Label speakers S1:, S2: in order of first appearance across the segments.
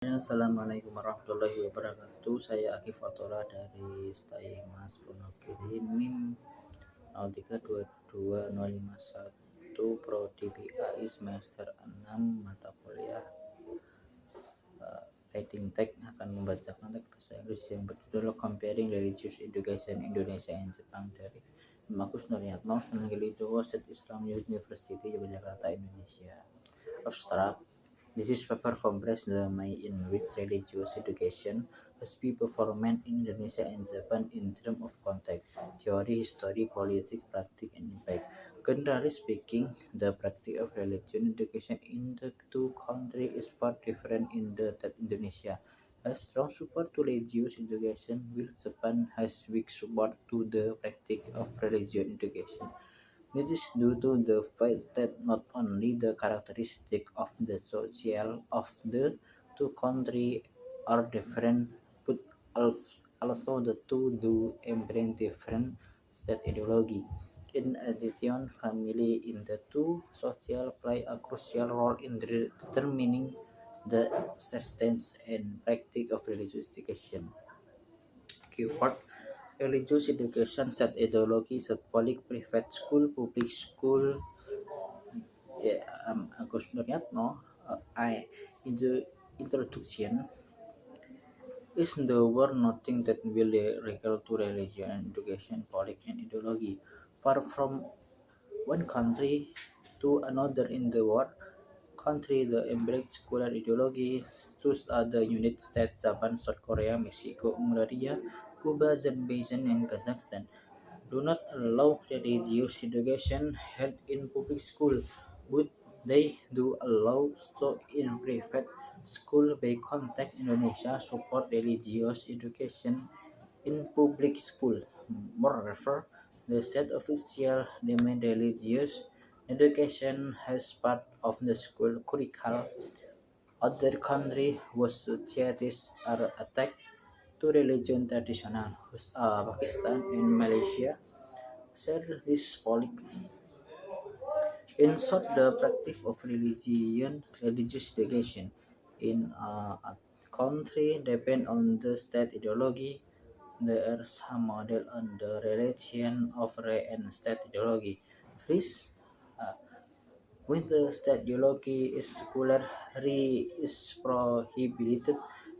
S1: Assalamualaikum warahmatullahi wabarakatuh. Saya Akif Fatola dari Stay Mas Wonogiri NIM 03220551 Prodi BAI semester 6 mata kuliah Writing Tech akan membacakan teks bahasa Inggris yang berjudul Comparing Religious Education Indonesia and Jepang dari Markus Nuryatno, Sunan Kalijogo State Islam University, Yogyakarta, Indonesia. Abstract. This is paper comprises the way in which religious education has been performed in Indonesia and Japan in terms of context, theory, history, politics, practice, and impact. Generally speaking, the practice of religion education in the two countries is far different in that Indonesia has strong support to religious education, while Japan has weak support to the practice of religion education. This is due to the fact that not only the characteristics of the social of the two countries are different, but also the two do embrace different state ideology. In addition, family in the two social play a crucial role in determining the existence and practice of religious education. Keyword religious education set ideology set private school public school ya, Agus Nuryatno I in the introduction is the word nothing that will recur to religion and education politics and ideology far from one country to another in the world country the embrace scholar ideology such as the United States, Japan, South Korea, Mexico, Hungaria, Cuba, Azerbaijan, and Kazakhstan do not allow religious education held in public school, but they do allow so in private school. By contact Indonesia support religious education in public school. Moreover, the state official demand religious education as part of the school curriculum. Other countries whose societies are attacked to religion traditional, Pakistan and Malaysia, share this policy. In short, the practice of religious education in a country depend on the state ideology. There are some model on the relation of re and state ideology. First, uh, when the state ideology is secular, re is prohibited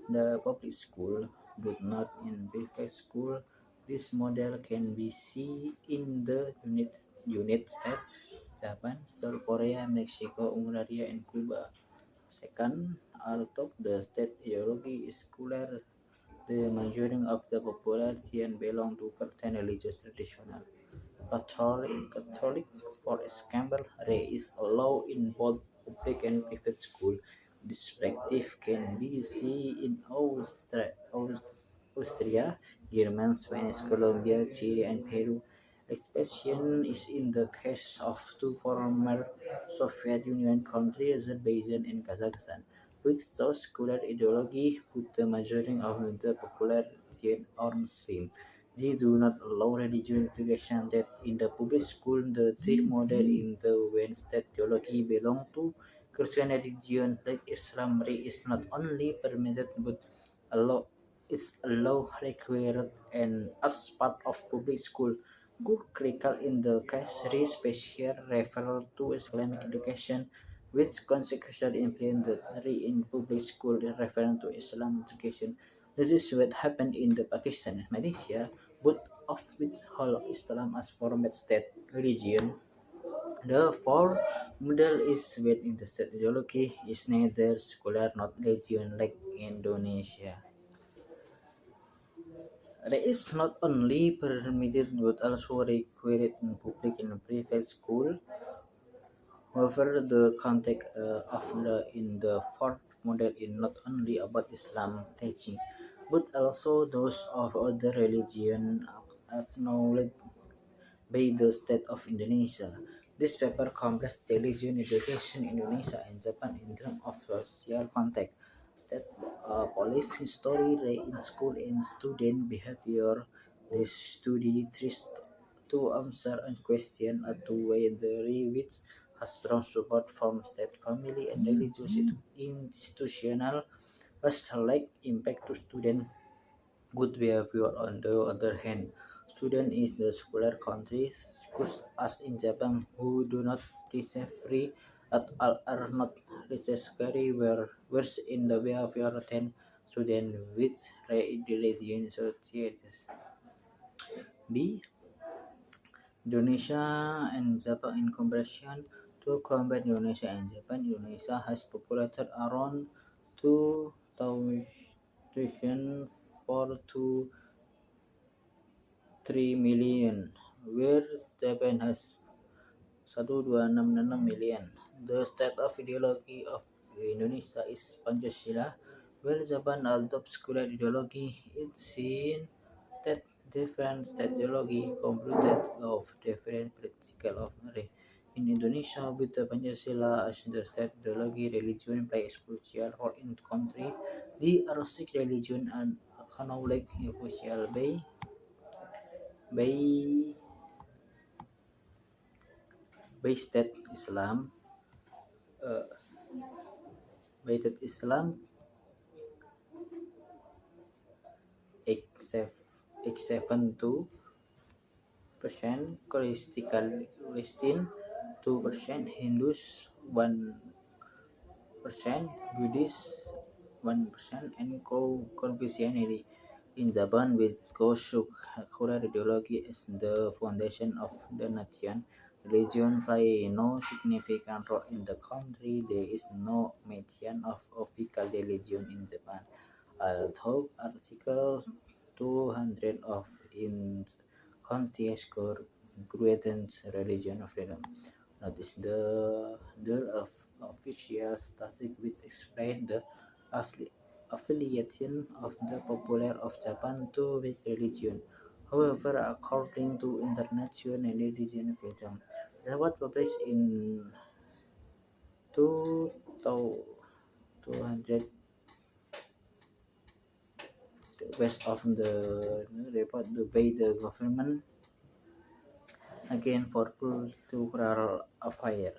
S1: the public school, but not in private school. This model can be seen in the United States, Japan, South Korea, Mexico, Hungaria, and Cuba. Second, although the state ideology is secular, the majority of the population belong to certain religious traditional. Catholic, for example, is allowed in both public and private school. This practice can be seen in Austria, Germany, Spanish, Colombia, Chile, and Peru. Expansion is in the case of two former Soviet Union countries, Azerbaijan and Kazakhstan, which shows secular ideology put the majority of the population on Muslim. They do not allow religious education that in the public school the three model in the when state theology belong to Christian religion like Islam is not only permitted but allow is allowed required and as part of public school curriculum in the case special referral to Islamic education which consequently implemented in public school referring to Islam education. This is what happened in the Pakistan and Malaysia, both of which hold Islam as formal state religion. The fourth model is within the state ideology is neither secular nor religion like Indonesia. It is not only permitted but also required in public and private school. However, the context of the in the fourth model is not only about Islam teaching, but also those of other religion acknowledged by the state of Indonesia. This paper compares religion education in Indonesia and Japan in terms of social context, state police history, in school and student behavior. This study tries to answer a question as to whether which has strong support from state, family, and religious institutional a slight impact to student good behavior. On the other hand, students in the secular countries, schools as in Japan, who do not receive free at all are not necessarily worse in the behavior than students with religion societies. B. Indonesia and Japan in comparison. To combat Indonesia and Japan, Indonesia has populated around 2,004 to 3 million, whereas Japan has 1,266 million. The state of ideology of Indonesia is Pancasila, where Japan adopts secular ideology. It's seen that different state ideology completed of different political of in Indonesia, with the Pancasila as the state ideology, religion plays a crucial role in the country. The Arabic religion and acknowledged official by state Islam, uh, by that Islam except 72% Christian 2%, Hindus 1%, Buddhists 1%, and Confucianity. In Japan, with Koshu ideology is the foundation of the nation, religion play no significant role in the country. There is no mention of official religion in Japan. Although Article 200 of in Conti's Greatest Religion of Freedom notice the official statistic which explain the affili- affiliation of the popular of Japan to with religion. However, according to International Religion Freedom, report published in 200 west of the report by the government again for cultural affair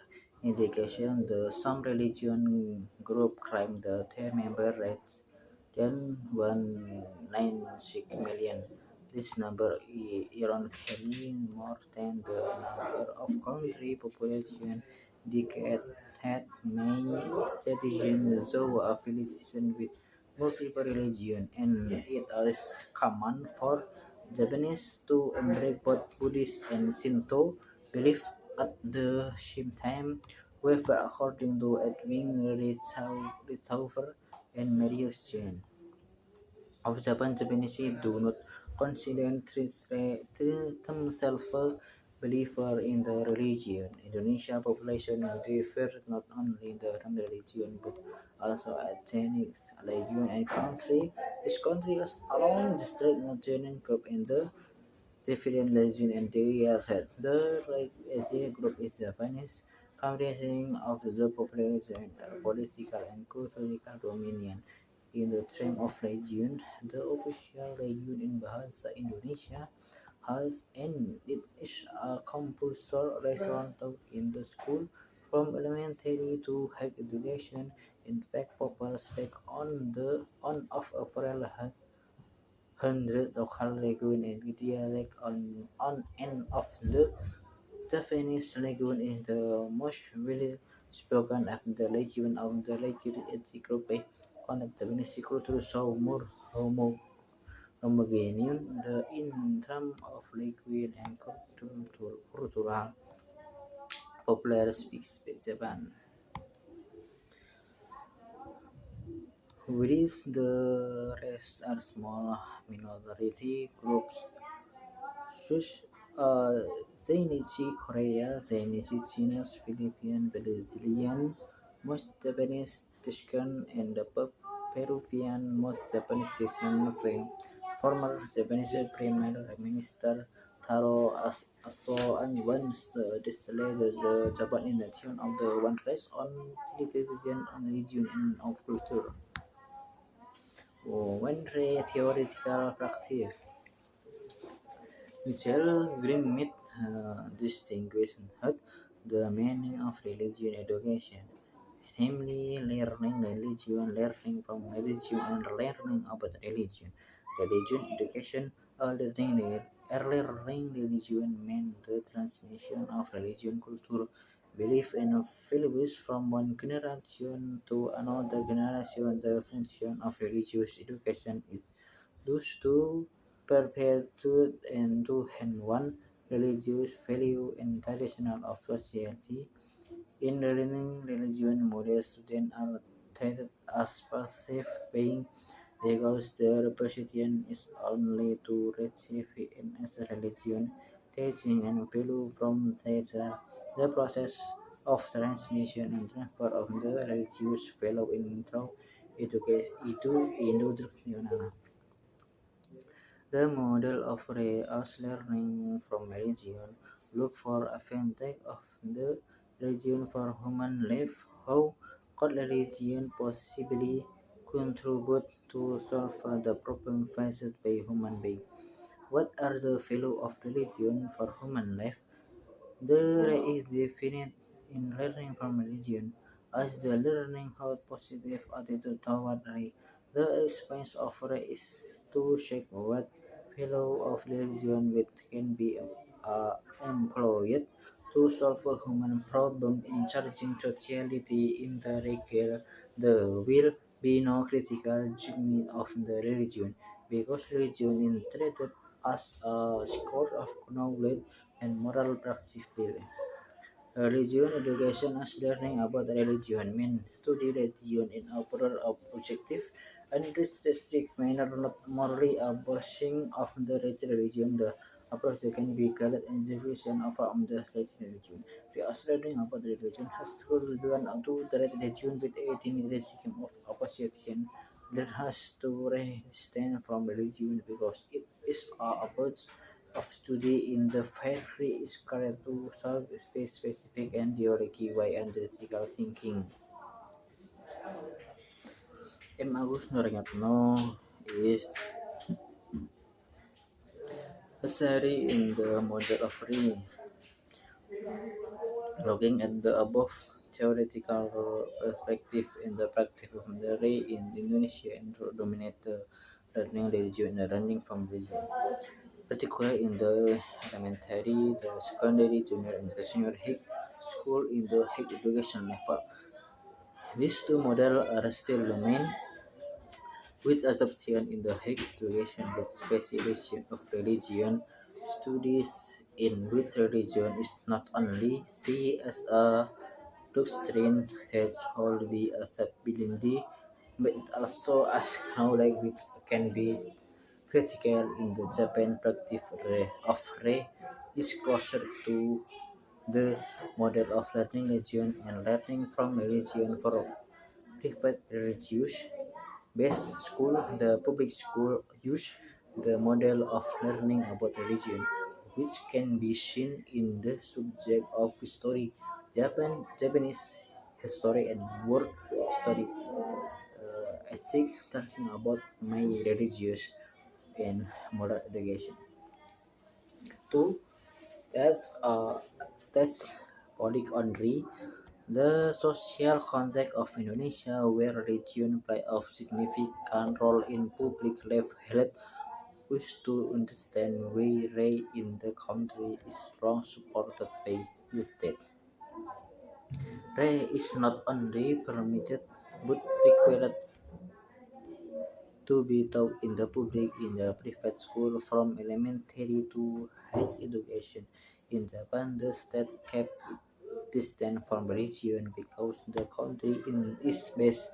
S1: indication the some religion group claim the their member rates than 196 million. This number ironically more than the number of country population decade had many citizens show affiliation with multiple religion, and it is common for Japanese to embrace both Buddhist and Shinto belief at the same time. However, according to Edwin Ritzhauer and Marius Jane of Japan, Japanese do not consider themselves a believer in the religion. Indonesia population differs not only in the religion but also ethnic, religion, and country. This country is along the straight northern group in the different religion and they are said. The right ethnic group is Japanese, comprising of the population, political and cultural dominion. In the term of religion, the official religion in Bahasa Indonesia has and it is a compulsory lesson taught in the school from elementary to higher education. In fact, people speak on of a hundred local lagoon and dialect on and of the Japanese lagoon is the most widely spoken of the lagoon of the lake ethnic group connect Japanese culture so more homogeneous the in terms of lagoon and cultural popular speak Japan. Whereas the rest are small minority groups such Zainichi Korea, Zainichi Chinese, Philippine, Brazilian, most Japanese Tuscan, and the Peruvian, most Japanese Tuscan former Japanese Prime Minister Taro Aso and once displayed the Japanese nation of the one race on television on religion and of culture. One theoretical practice. Michel Greenmead distinguished the meaning of religion education. namely learning religion, learning from religion, and learning about religion. Religion education, early learning religion meant the transmission of religion culture, belief, and values from one generation to another generation. The function of religious education is thus to perpetuate and to hand one religious value and traditional of society. In learning religion, modern students are treated as passive beings because their position is only to receive in as a religion, teaching and value from teacher. The process of transmission and transfer of the religious value in through education itu instructional. The model of us learning from religion look for advantage of the religion for human life. How could religion possibly contribute to solve the problem faced by human beings? What are the value of religion for human life? There is definite in learning from religion as the learning how positive attitude toward the expense of is to check what fellow of religion which can be employed to solve a human problem in charging society in the regular. There will be no critical judgment of the religion because religion is treated as a source of knowledge and moral practice. Religion education as learning about religion means study religion in a proper objective and strict manner, not morally abolishing of the religion. The approach can be called education of the religion. Because learning about religion has to learn to the religion with 18 regime of opposition. There has to resist from religion because it is a approach of study in the very is correct to solve specific and theoretical way and critical thinking. M. Agus Nurayatno is a study in the model of looking at the above theoretical perspective in the practice of Re in Indonesia and to dominate the learning religion and learning from religion, particularly in the elementary, the secondary, junior, and the senior high school in the high education level. These two models are still domain with assumption in the high education with specialization of religion studies in which religion is not only seen as a doctrine that should be accepted blindly, but it also as knowledge which can be critical in the Japan practice of is closer to the model of learning religion and learning from religion for private religious based school. The public school use the model of learning about religion, which can be seen in the subject of history, Japanese history and world history. Ethics talking about my religious and moral education. Two, stats politic only. The social context of Indonesia, where religion play a significant role in public life, help us to understand why race in the country is strong supported by the state. Race is not only permitted but required to be taught in the public in the private school from elementary to higher education. In Japan, the state kept distant from religion because the country is based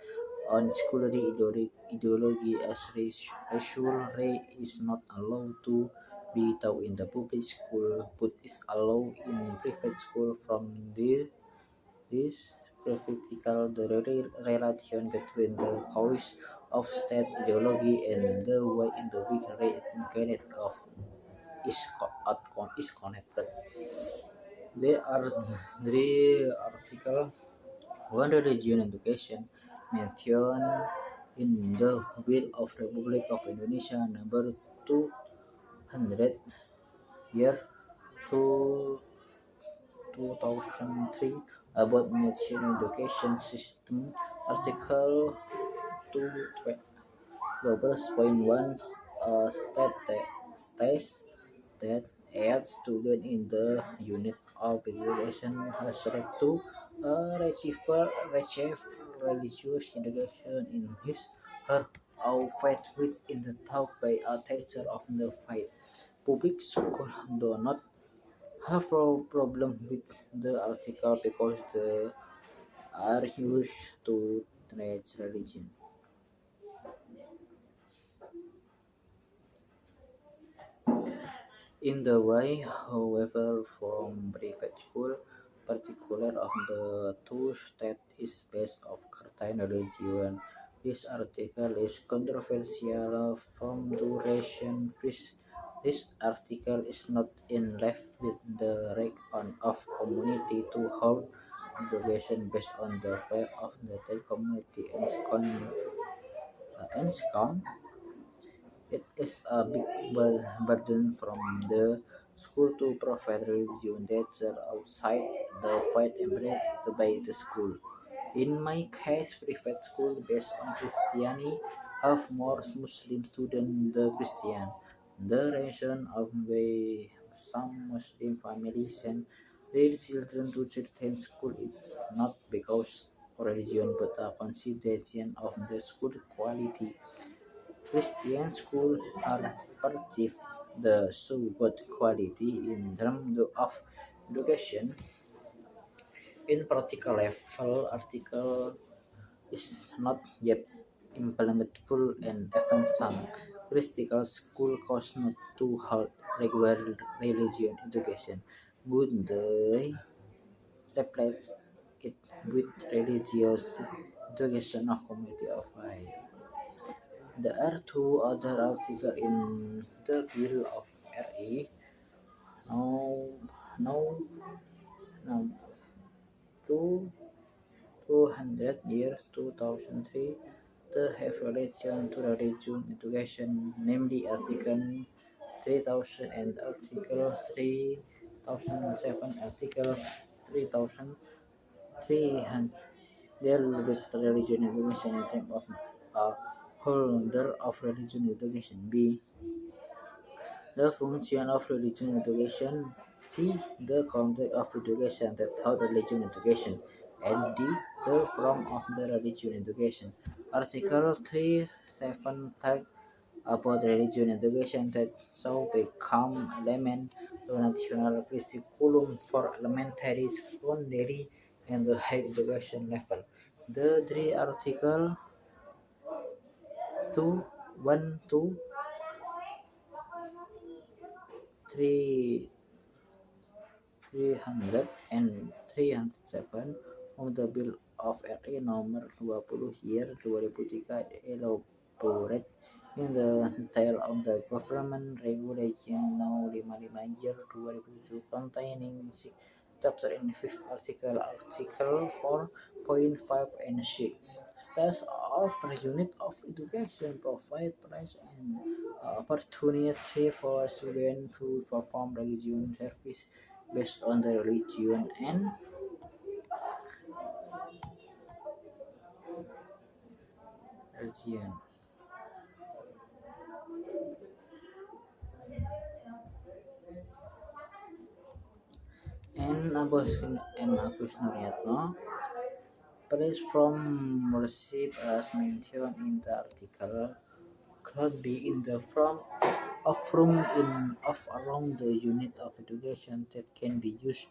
S1: on scholarly ideology as racial is not allowed to be taught in the public school but is allowed in private school from this practical the relation between the cause of state ideology and the way in the which race of is connected. There are three articles. One religion education mentioned in the Will of Republic of Indonesia number 200 year to 2003 about national education system. Article 2 12.1 states that each student in the unit of education has right to receive religious education in his her own faith which is taught by a teacher of the faith. Public schools do not have a problem with the article because they are used to teach religion. In the way, however, from private school, particular of the two state is based of certain religion. This article is controversial from duration. This article is not in left with the right on of community to hold education based on the faith of the community and it is a big burden from the school to provide religion that are outside the faith embraced by the school. In my case, private school based on Christianity have more Muslim students than Christian. The reason of why some Muslim families send their children to certain school is not because of religion but a consideration of the school quality. Christian schools are perceived the so good quality in terms of education. In practical level, article is not yet implemented full and even some Christian school cause not to hold regular religion education. Would they replace it with religious education of community of faith? There are two other articles in the Bill of RE. Now, now, now, two, 200 year 2003, the have relation to religion education, namely Article 3000 and Article 3007, Article 3300 deal with religion education in terms of a holder of religion education. B. The function of religion education. C. The content of education that how the religion education. And D. The form of the religion education. Article 37 talk about religion education that shall become element to national curriculum for elementary, secondary, and the higher education level. The three article 2, 1, 2, 3 300 and 307 of the Bill of RI nomor 20 year 2003 elaborate in the detail of the government regulation no. 55 year 2007 containing 6 chapter in 5th article 4.5 and 6 states of unit of education provide price and opportunity for students to perform religion service based on the religion and Agus Nuriatno praise from worship as mentioned in the article could be in the form of room in of around the unit of education that can be used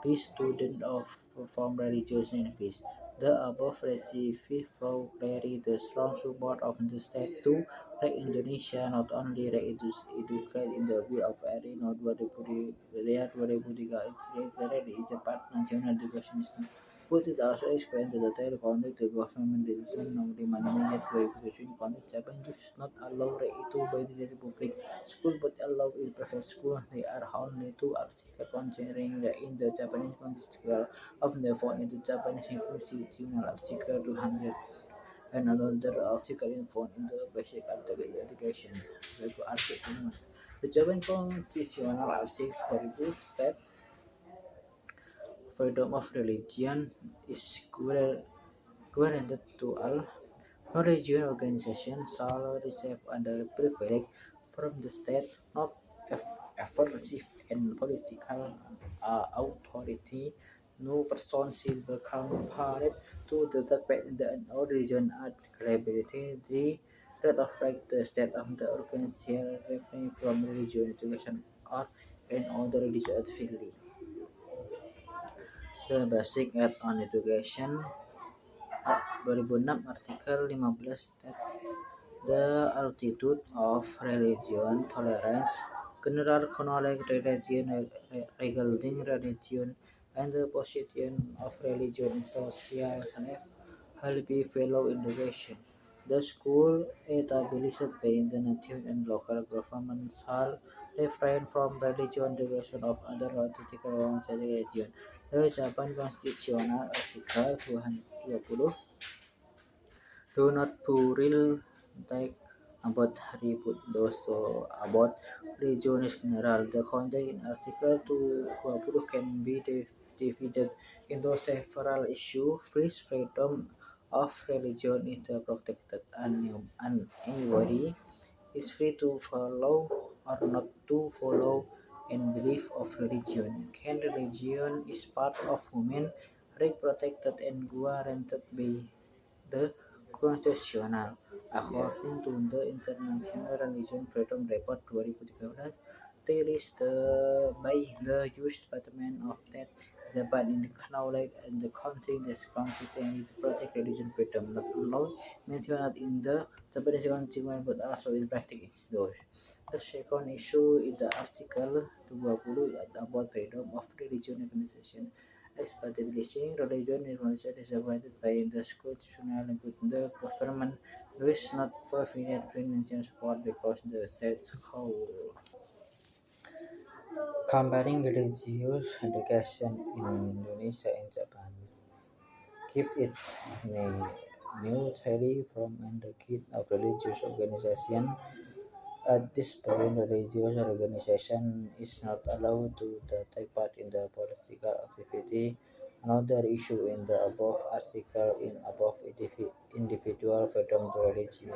S1: by students of perform religious service. The above recipe clearly the strong support of the state to make Indonesia not only educate in the view of area not 2003 it's already is a part national education system. But it also explains the detailed conduct the government decision of the management verification conduct Japan does not allow it by the public school but allow in private school. They are only two articles concerning in the Japanese constitution of the phone in the Japanese constitutional article 200 and another article in phone in the basic education. Article 1. The Japan constitutional article very good state freedom of religion is guaranteed to all. No religious organization shall receive under privilege from the state, not effortive and political authority. No person shall become party to the debate in the origin and credibility. The right of right the state of the organization refrain from religious education or any other religious affiliation. The Basic Act on Education 2006 artikel 15 state the altitude of religion tolerance general knowledge regarding religion and the position of religion in social life will be fellow education. The school established by the national and local government shall refrain from religion education of other political religion. The Japan Constitutional Artikel 20 do not pull take about ribut doso about religion in general. The content in Article 20 can be divided into several issues. First, freedom of religion is protected, and anybody is free to follow or not to follow any belief of religion. Can religion is part of human right protected and guaranteed by the constitutional. According to the International Religion Freedom Report 2013 released by the U.S. Department of State, Japan in the knowledge and the country is consistently to protect religion freedom, not only mentioned in the Japanese constitution but also in practice. Those. The second issue in the Article 20 about freedom of religion organization. Establishing religion information is provided by the constitutional input. The government does not provide financial support because the said school. Comparing religious education in Indonesia and Japan. Keep its neutrality from the kid of religious organization. At this point, religious organization is not allowed to take part in the political activity. Another issue in the above article in above individual freedom to religion.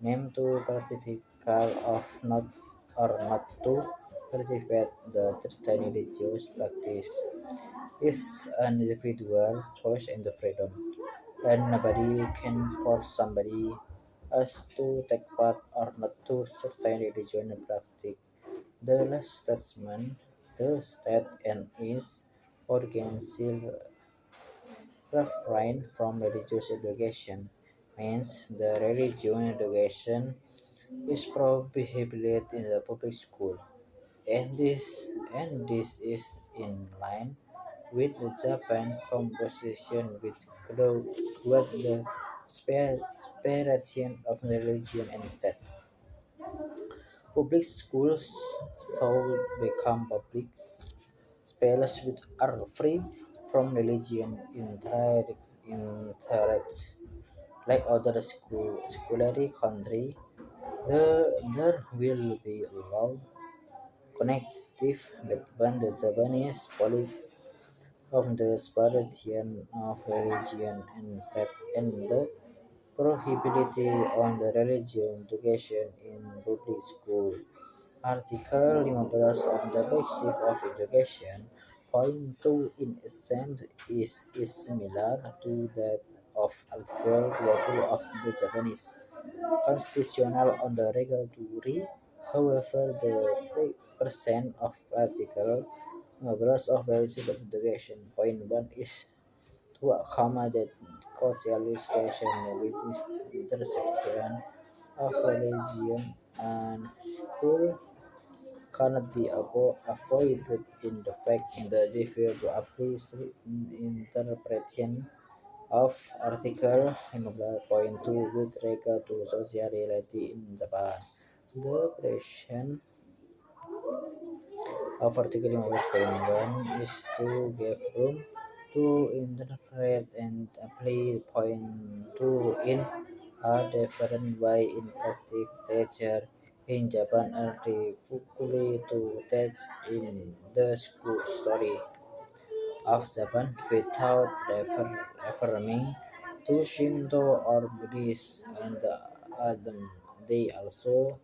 S1: Name to participate of not or not to participate the certain religious practice is an individual choice and the freedom, and nobody can force somebody else to take part or not to certain religion practice. The last statement, the state and its organs shall refrain from religious education, means the religion education is prohibited in the public school, and this is in line with the Japan Constitution which grant the separation of religion and state. Public schools shall become public spheres which are free from religion interest. Like other schoolery country, there will be law connective between the Japanese police of the separation of religion and state and the prohibition on the religion education in public school. Article 15 of the Basic of Education point 2 in essence is similar to that of Article 20 of the Japanese Constitutional on the regulatory. However, the percent of Article 15 of Basic of Education point 1 is to accommodate cultural situation with intersection of religion and school cannot be avoided in the fact in the difficult to apply interpretation of Article 15.2 with regard to social reality in Japan. The present of Article 15.1 is to give room to interpret and apply point 2 in a different way in practice. Teacher in Japan are difficult to teach in the school story. of Japan without referring to Shinto or Buddhist and they also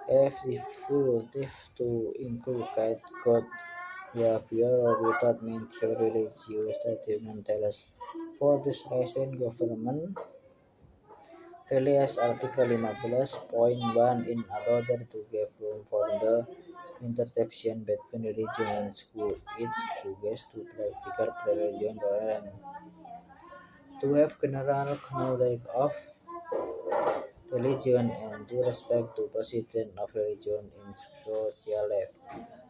S1: have the full to inculcate God behavior without mental religious fundamentals. For this reason, government released Article 15.1 in order to give room for the intersection between religion and school. It suggests to practical religion rather than to have general knowledge of religion and to respect the position of religion in social life.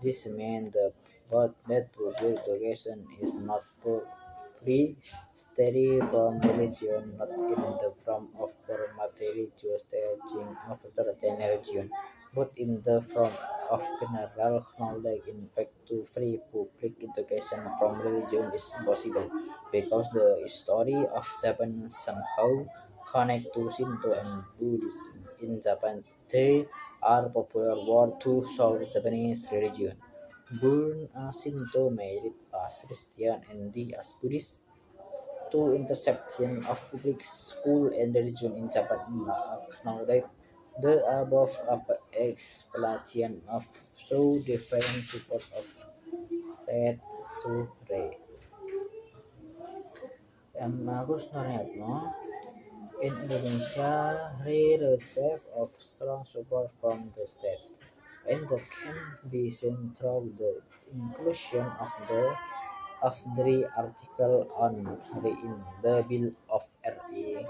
S1: This means that public education is not purely study from religion, not in the form of formal religious teaching of certain religion, but in the form of general knowledge. In fact, to free public education from religion is impossible because the history of Japan somehow connect to Shinto and Buddhism. In Japan, they are popular word to show Japanese religion. Born as Shinto, married as Christian, and the as Buddhist. Two intersection of public school and religion in Japan acknowledge the above explanation of so different support of state to race. Agus Nurhayatno, in Indonesia, he received of strong support from the state, and that can be seen through the inclusion of the article on in the Bill of RA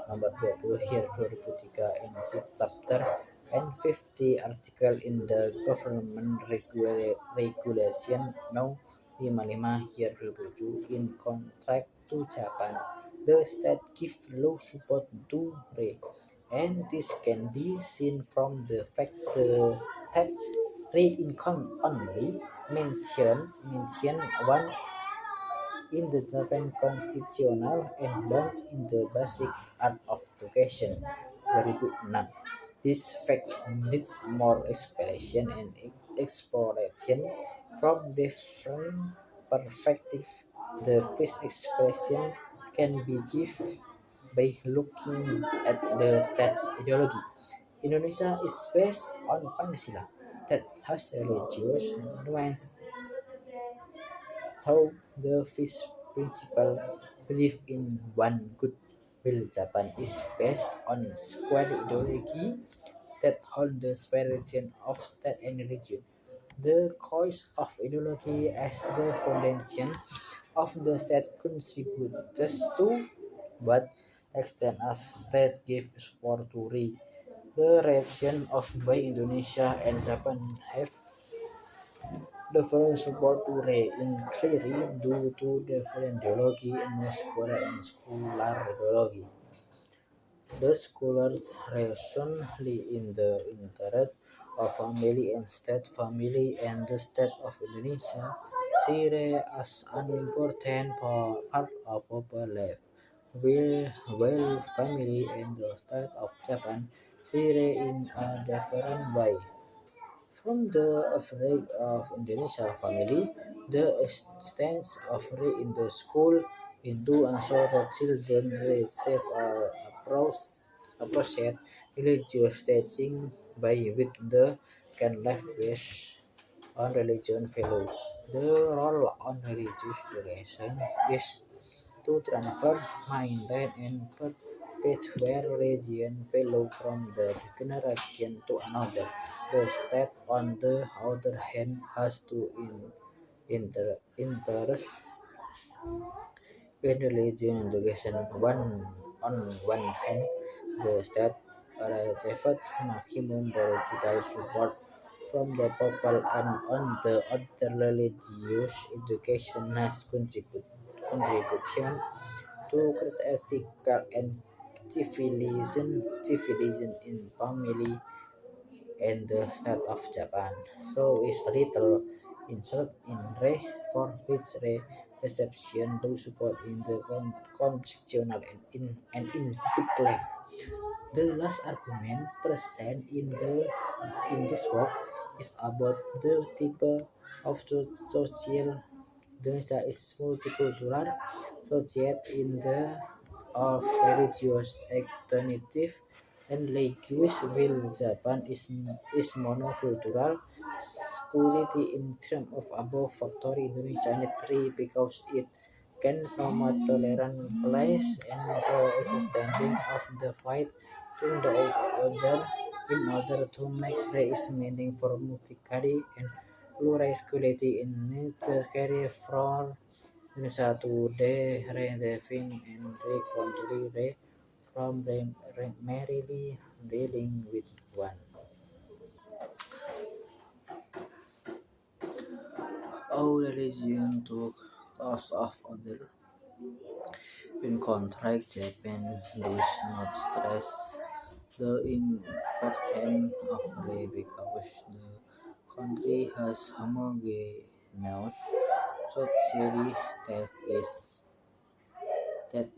S1: nomor 20 here 2003 and chapter and 50 article in the government regulation no 55 year 2007 in contract to Japan. The state give low support to Re, and this can be seen from the fact that Re income only mentioned once in the Japan Constitutional and once in the Basic Art of Education 2006. This fact needs more explanation and exploration from different perspectives. The first expression can be given by looking at the state ideology. Indonesia is based on Pancasila that has religious nuance through the first principle belief in one good will. Japan is based on square ideology that hold the separation of state and religion. The cause of ideology as the foundation of the state contributes to what extent as state give support to the reaction of by Indonesia and Japan have different support to in clearly due to different ideology in scholar and scholar ideology. The scholars recently in the interest of family and state family and the state of Indonesia see it as an important part of our life. While family and the state of Japan see it in a different way. From the average of Indonesia family, the existence of in the school into ensure that children receive appropriate religious teaching by which the can life based on religion value. The role on religious education is to transfer, maintain, and perpetuate religion value from the generation to another. The state, on the other hand, has to interest in religion education. On one hand, the state received maximum political support from the people, and on the other, religious education has contribution to create ethical and civilization in family and the state of Japan. So is little insert in for which reception to support in the constitutional and in public life. The last argument present in this work is about the type of social Indonesia is multicultural society in the of religious alternative and language while Japan is monocultural security in terms of above factor Indonesia need three because it can promote tolerant place and the understanding of the fight to the other in order to make race meaning for multically and plurality in nature carry from satu redefine and reconcile from merely dealing with one. All religion took thoughts of other. In contrast, Japan does not stress the importance of race because the country has homogeneous society that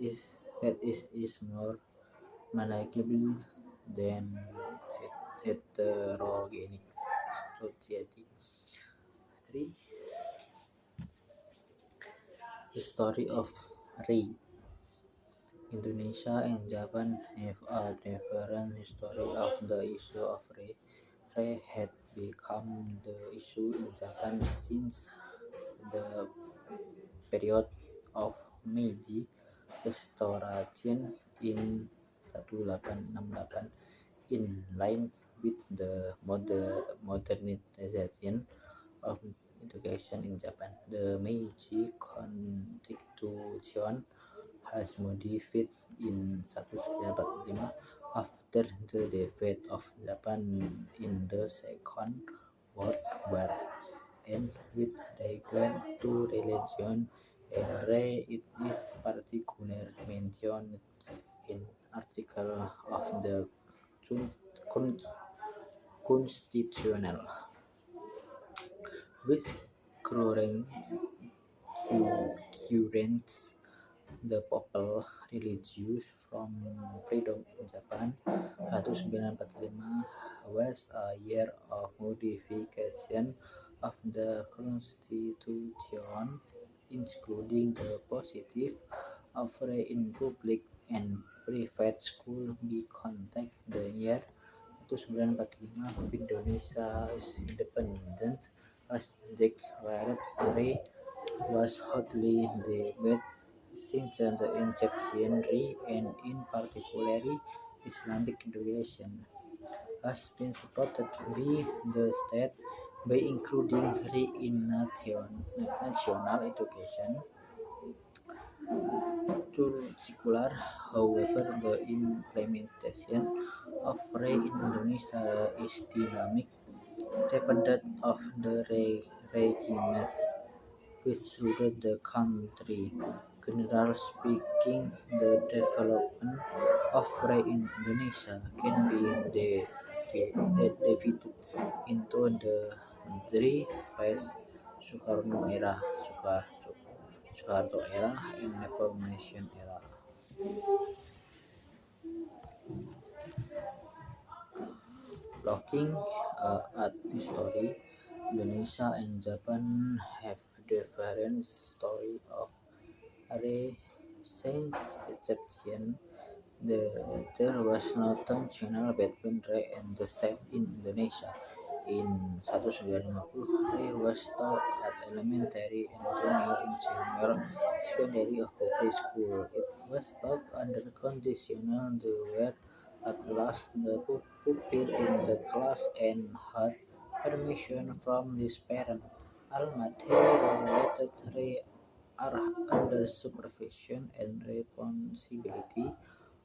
S1: is is more manageable than heterogeneous society. 3. History of Ray. Indonesia and Japan have a different history of the issue of Ray. Ray had become the issue in Japan since the period of Meiji Restoration in 1868 in line with the modernization of education in Japan. The Meiji Constitution has modified in 1945 after the defeat of Japan in the Second World War and with regard to religion and race it is particularly mentioned in article of the constitutional which current currents the popular religious from freedom in Japan 1945 was a year of modification of the constitution including the positive of free in public and private school be contact the year 1945 Indonesia's independence was declared free was hotly debated since the injectionary and in particular Islamic education has been supported by the state by including free in national education curricular. However, the implementation of free in Indonesia is dynamic, dependent of the regimes which ruled the country. Generally speaking, the development of race in Indonesia can be divided into the three phases: Soekarno era, Soeharto era, and Reformation era. Looking at the story, Indonesia and Japan have different story of race since Egyptian. There was no tensional between Ray and the state in Indonesia. In 1950, Ray was taught at elementary and junior and senior secondary of public school. It was taught under conditional they were at last the pupil in the class and had permission from his parent. All material-related Ray are under supervision and responsibility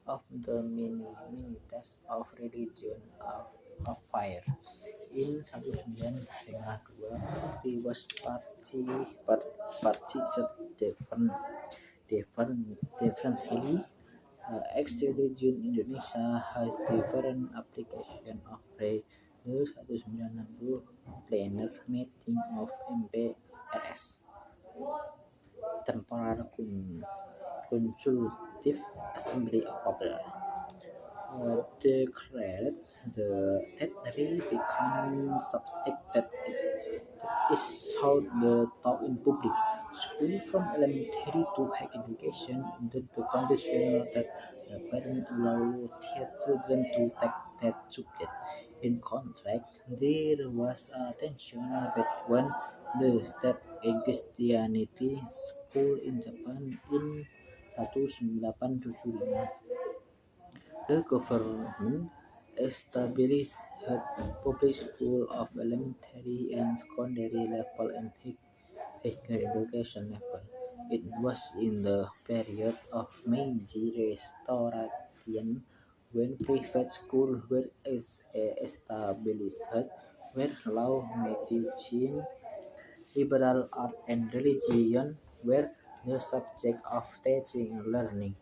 S1: of the ministers of religion of fire. In 1952, he was different, differently. Ex-religion Indonesia has different application of the 1960 Plenar Meeting of MPRS. Temporal Consultative Assembly of People declared the that Ray become substituted is how the taught in public school from elementary to higher education under the condition that the parent allow their children to take that subject. In contrast, there was a tension between the state and Christianity school in Japan in 1875. The government established a public school of elementary and secondary level and higher education level. It was in the period of Meiji Restoration when private schools were established, where law, medicine, liberal art, and religion were the subject of teaching and learning.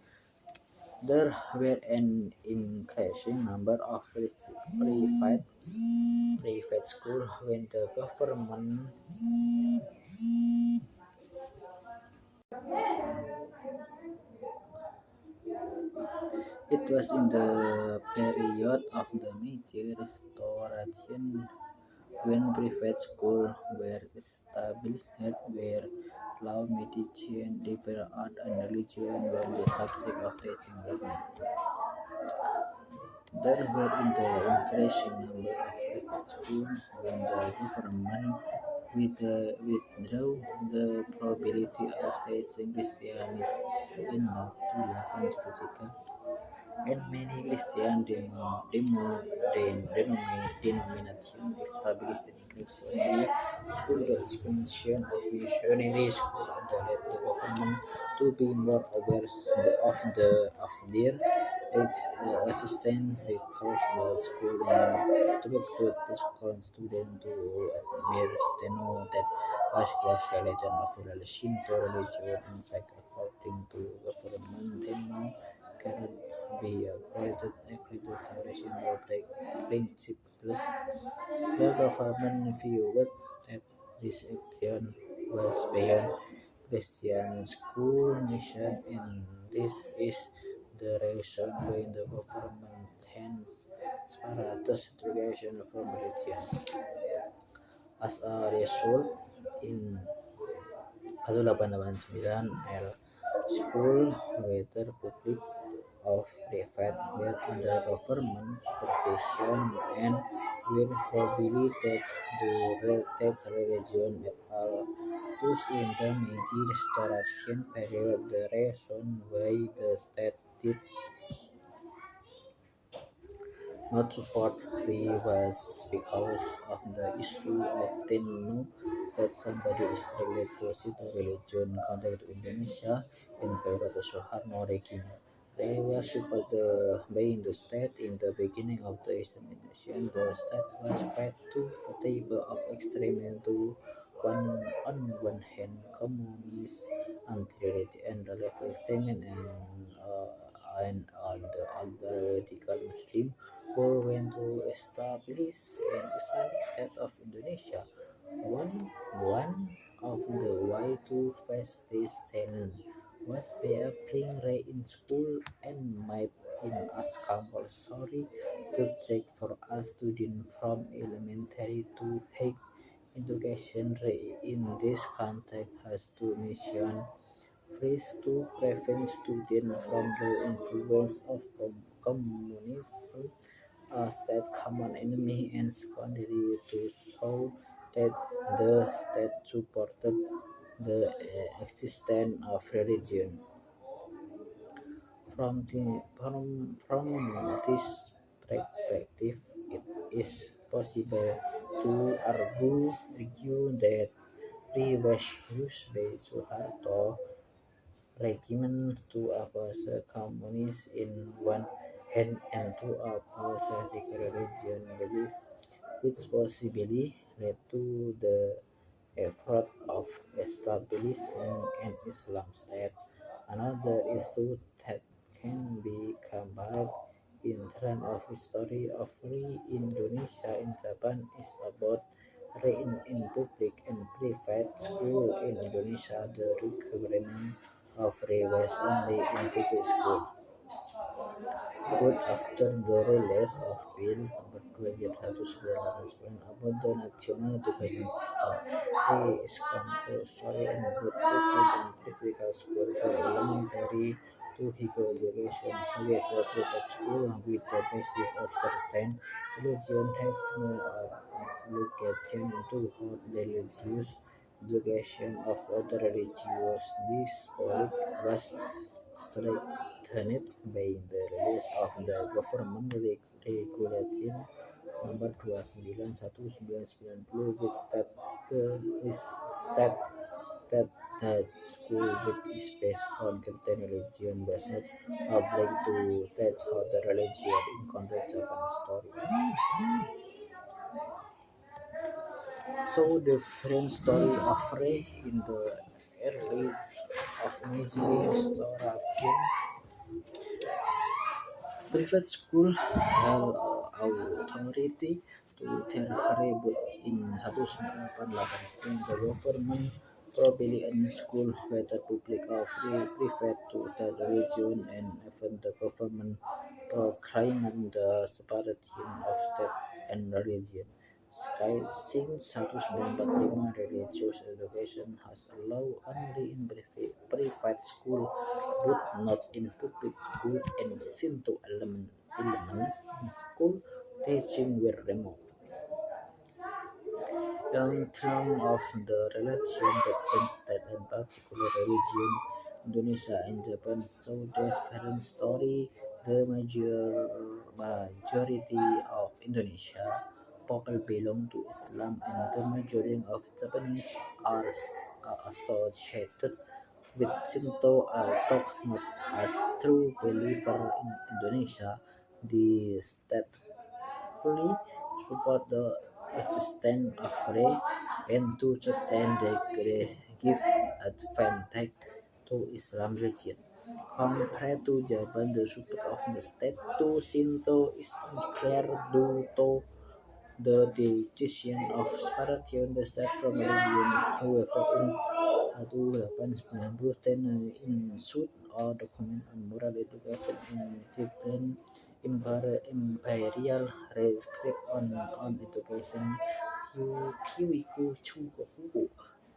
S1: There were an increasing number of private schools when the government. It was in the period of the Meiji Restoration when private schools were established where law, medicine, liberal art, and religion were the subject of teaching and learning. There were in the increasing number of private schools when the government withdrew the probability of teaching Christianity in North 1873, and many Christian denominations established missionary school. The expansion of missionary school led the government to be more aware of their existence because the school instructed students to admire the know that as class religion of relation to religion. In fact, according to government, they now cannot be avoided accreditation or principles. The government viewed that this action was beyond Christian school mission, and this is the reason why the government hence separates education from religion. As a result, in 1889, L. School, whether public or private, were under government supervision and were prohibited to teach religion at all. Thus, in the Meiji Restoration period, the reason why the state did not support Lee was because of the issue of knew that somebody is related to Sito religion contrary to Indonesia in favor of the Soeharto regime. They were supported by the state in the beginning of the examination. The state was fed to the table of extremism to on one hand communist anti-religion and left extremism and on the other radical Muslim who went to establish an Islamic State of Indonesia. One of the way to face this challenge was by applying Ray in school and made in as compulsory subject for all students from elementary to high education. Ray in this context has two missions. First, to prevent students from the influence of communism as that common enemy, and secondly to show that the state supported the existence of religion. From this perspective, it is possible to argue that Lee was used by Suharto regime to oppose communism in one hand and to oppose religion belief, which possibly led to the effort of establishing an Islam state. Another issue that can be compared in terms of history of Indonesia and Japan is about in public and private school in Indonesia. The requirement of was only in public school, But after the release of Bill Number 2 about the National Education System, it is compulsory in both public and private schools from elementary to higher education. However, private schools with the basis of certain religion have no obligation to hold religious education of other religions. This policy was strengthened by the release of the Government Regulation Nomor 29/1990 which state that school which is based on certain religion was not obliged to teach other religion in context Japanese stories. So the different story of Rei in the early of Meiji Restoration. Private schools held authority to their reboot in 1988. The government probably any school, whether public or private, to the religion and even the government proclaimed the separation of state and religion. Since 1945, religious education has allowed only in private school but not in public school, and Shinto element in school teaching were removed. In terms of the relation between state and particular religion, Indonesia and Japan saw different story. The majority of Indonesia people belong to Islam, and the majority of Japanese are associated with Shinto, although not as true believer in Indonesia. The state fully support the existence of Ray and to certain degree give advantage to Islam religion. Compared to Japan, the support of the state to Shinto is unclear due to the decision of separation the state from religion. However, in 1890 in suit or document on moral education in Tibetan imperial rescript on education Kiwiku Chugoku.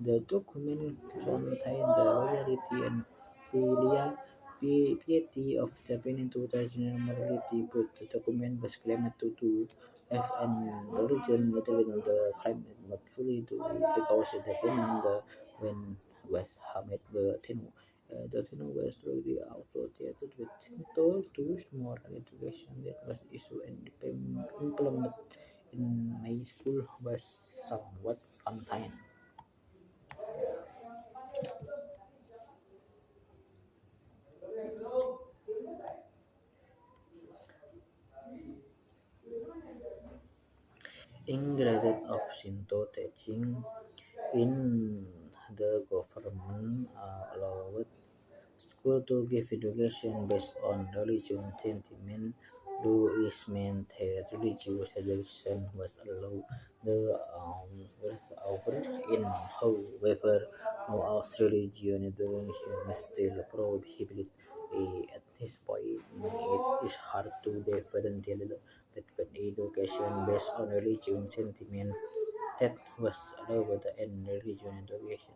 S1: The document contained the loyalty and filial piety of Japanese to traditional morality, but the document was claimed to have an origin later in the crime not fully to because the document when was Hamid Tinu. The Tinu was truly associated with Shinto to moral education that was issued and implemented in my school was somewhat contained. Ingredient of Shinto teaching in the government allowed school to give education based on religion sentiment, though it meant that religious education was allowed the over in however no else religion education is still prohibited. At this point it is hard to differentiate between education based on religion sentiment that was allowed in religion education.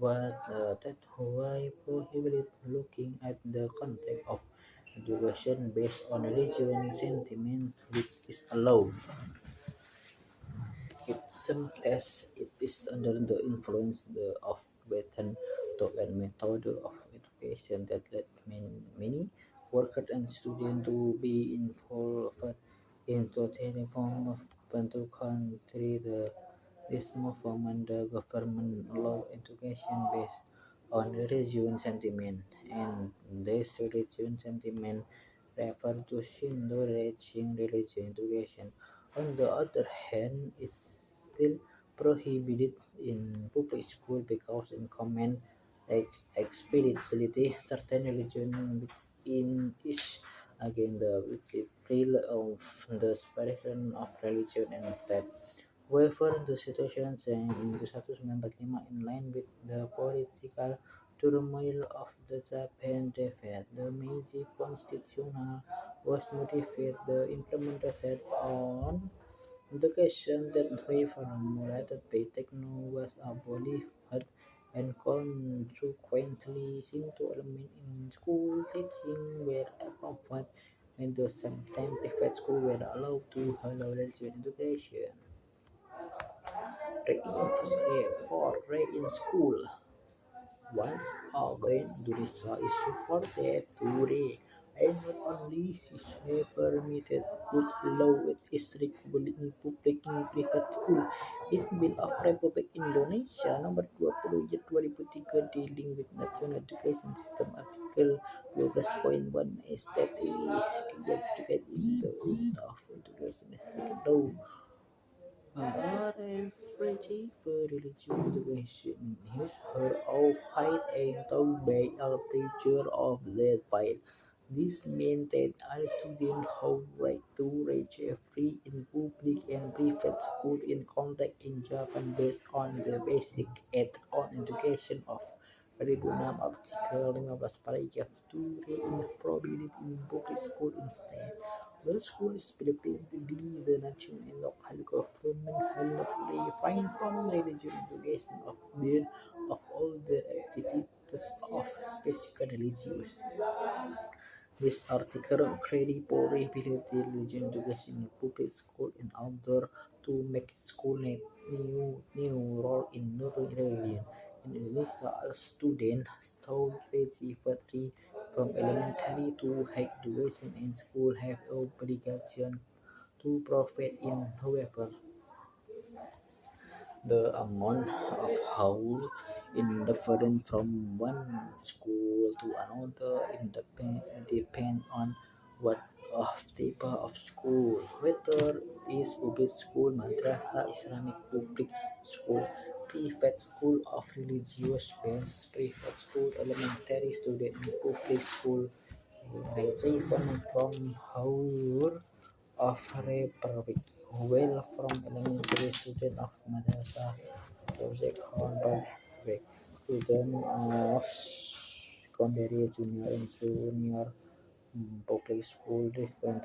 S1: But that why prohibited looking at the context of education based on religion sentiment which is allowed. It seems as it is under the influence of Western thought and method of education that led many workers and students to be involved in totally form of Bantu country. This movement, the government law education based on religion sentiment, and this religion sentiment refer to Shinto religion education. On the other hand, is still prohibited in public school because in common explicitly certain religion within is against the principle of the separation of religion and state. However, the situation in 1945 in line with the political turmoil of the Japan defeat, the Meiji Constitution was modified. The implementation on education that way formulated by techno was abolished and consequently Shinto elements in school teaching were abandoned and the same time private schools were allowed to allow religious education. Re in school. Once again, Indonesia is supported to re and not only is permitted but allowed it is regularly in public and private school. In Bill of Republik Indonesia nomor 20 2003 dealing with national education system artikel 12.1 state education in the use of education is law. Refugee for religious education is her own fight and taught by a teacher of that fight. This means that all students have right to reach free in public and private school in contact in Japan based on the basic add-on education of 2006 artikel 15 paragraf 2 re in public school instead. The school is believed to be the national and local government have refrained from religious education of all the activities of specific religious. This article credit prohibits religion education in public school in order to make school new role in religion. In Indonesia, all students still receive free from elementary to high education and school have obligation to provide in however the amount of howl in different from one school to another depend on what of type of school, whether it is public school, madrasah, Islamic public school, private school of religious base, private school, elementary student in public school, ranging from howl of Republic, well from elementary student of madrasah subject Harvard Break, student of secondary, junior and junior public school different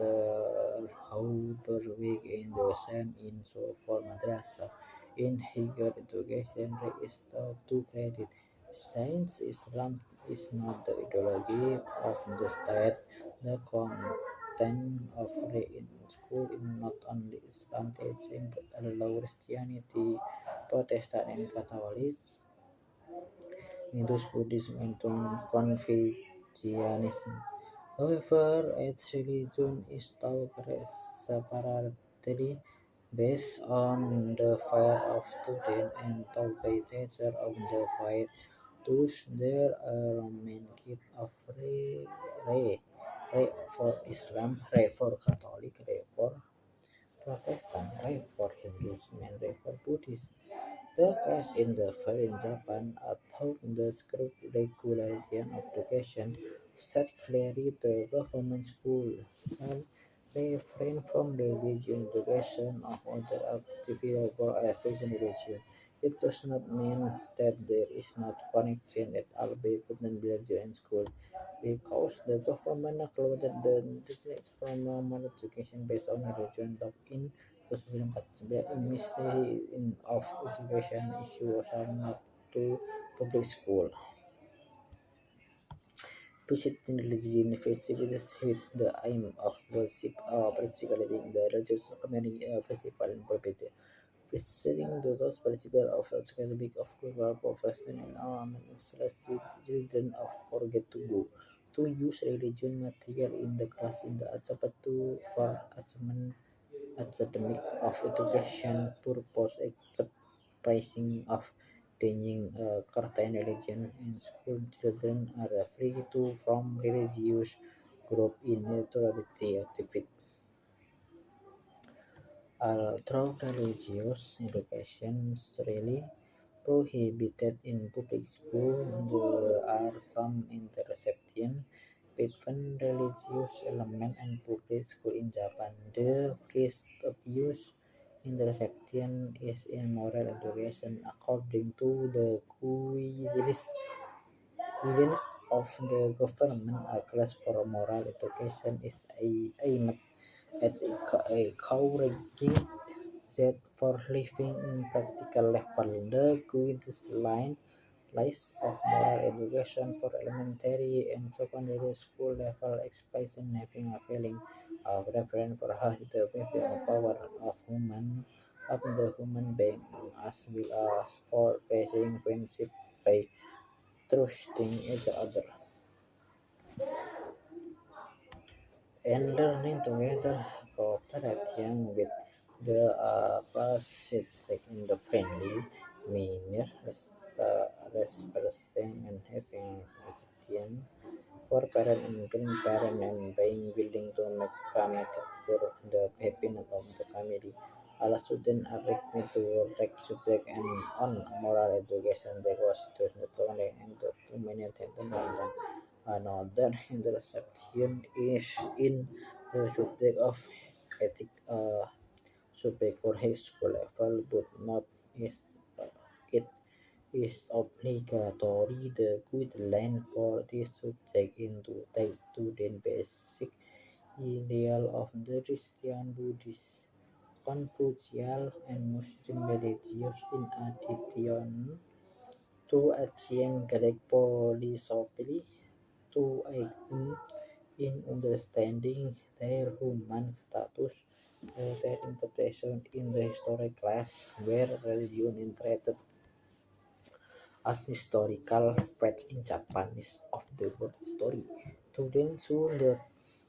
S1: Harvard Week and the same in so for madrasah. In higher education, there is taught to credit. Since Islam is not the ideology of the state, the content of the in school is not only Islam teaching but allow Christianity, Protestant and Catholic, Hindus, Buddhism and Confucianism. However, each religion is taught separately based on the faith of student and taught by teacher of the faith. Thus, there are many kinds of re for Islam, re for Catholic, re for Protestant, re for Hinduism, and re for Buddhism. The case in the fair in Japan although the strict regulation of education said clearly the government school shall refrain from religion education of other activities or affecting religion. It does not mean that there is not connection at all between religion and school, because the government closed the district from normal education based on religion but in 2004 the Ministry of Education issued a not to public school. Visiting religious festivals with the aim of worship particularly the religious community principle and purpose. Visiting those principles of academic of global profession and children of forget to go to use religion material in the class in the attempt to for achievement academic of education purpose except pricing of teaching certain religion and school children are free to from religious group in neutrality activity. Although religious education is really prohibited in public school, there are some intersection between religious element and public school in Japan. The first obvious intersection is in moral education according to the Guidelines Guidance of the government class for moral education is aimed at encouraging that for living in practical level. The guideline list of moral education for elementary and secondary school level expression having a feeling of reverence for how the behavior power of the human being as well as for facing friendship by trusting each other and learning together, cooperating with the parasitic in the friendly manner, respecting and having attention for parent and grandparent and being willing to make committed for the happiness of the family. All students are required to take subject and on moral education because it is not only and to many attention on them. Another intersection is in the subject of ethics subject for high school level, but not is it is obligatory. The guideline for this subject into text student basic ideal of the Christian, Buddhist, Confucian, and Muslim religions in addition to ancient Greek philosophy to aid in understanding their human status, their interpretation in the historic class where religion is treated as historical facts in Japanese of the world history. Students should learn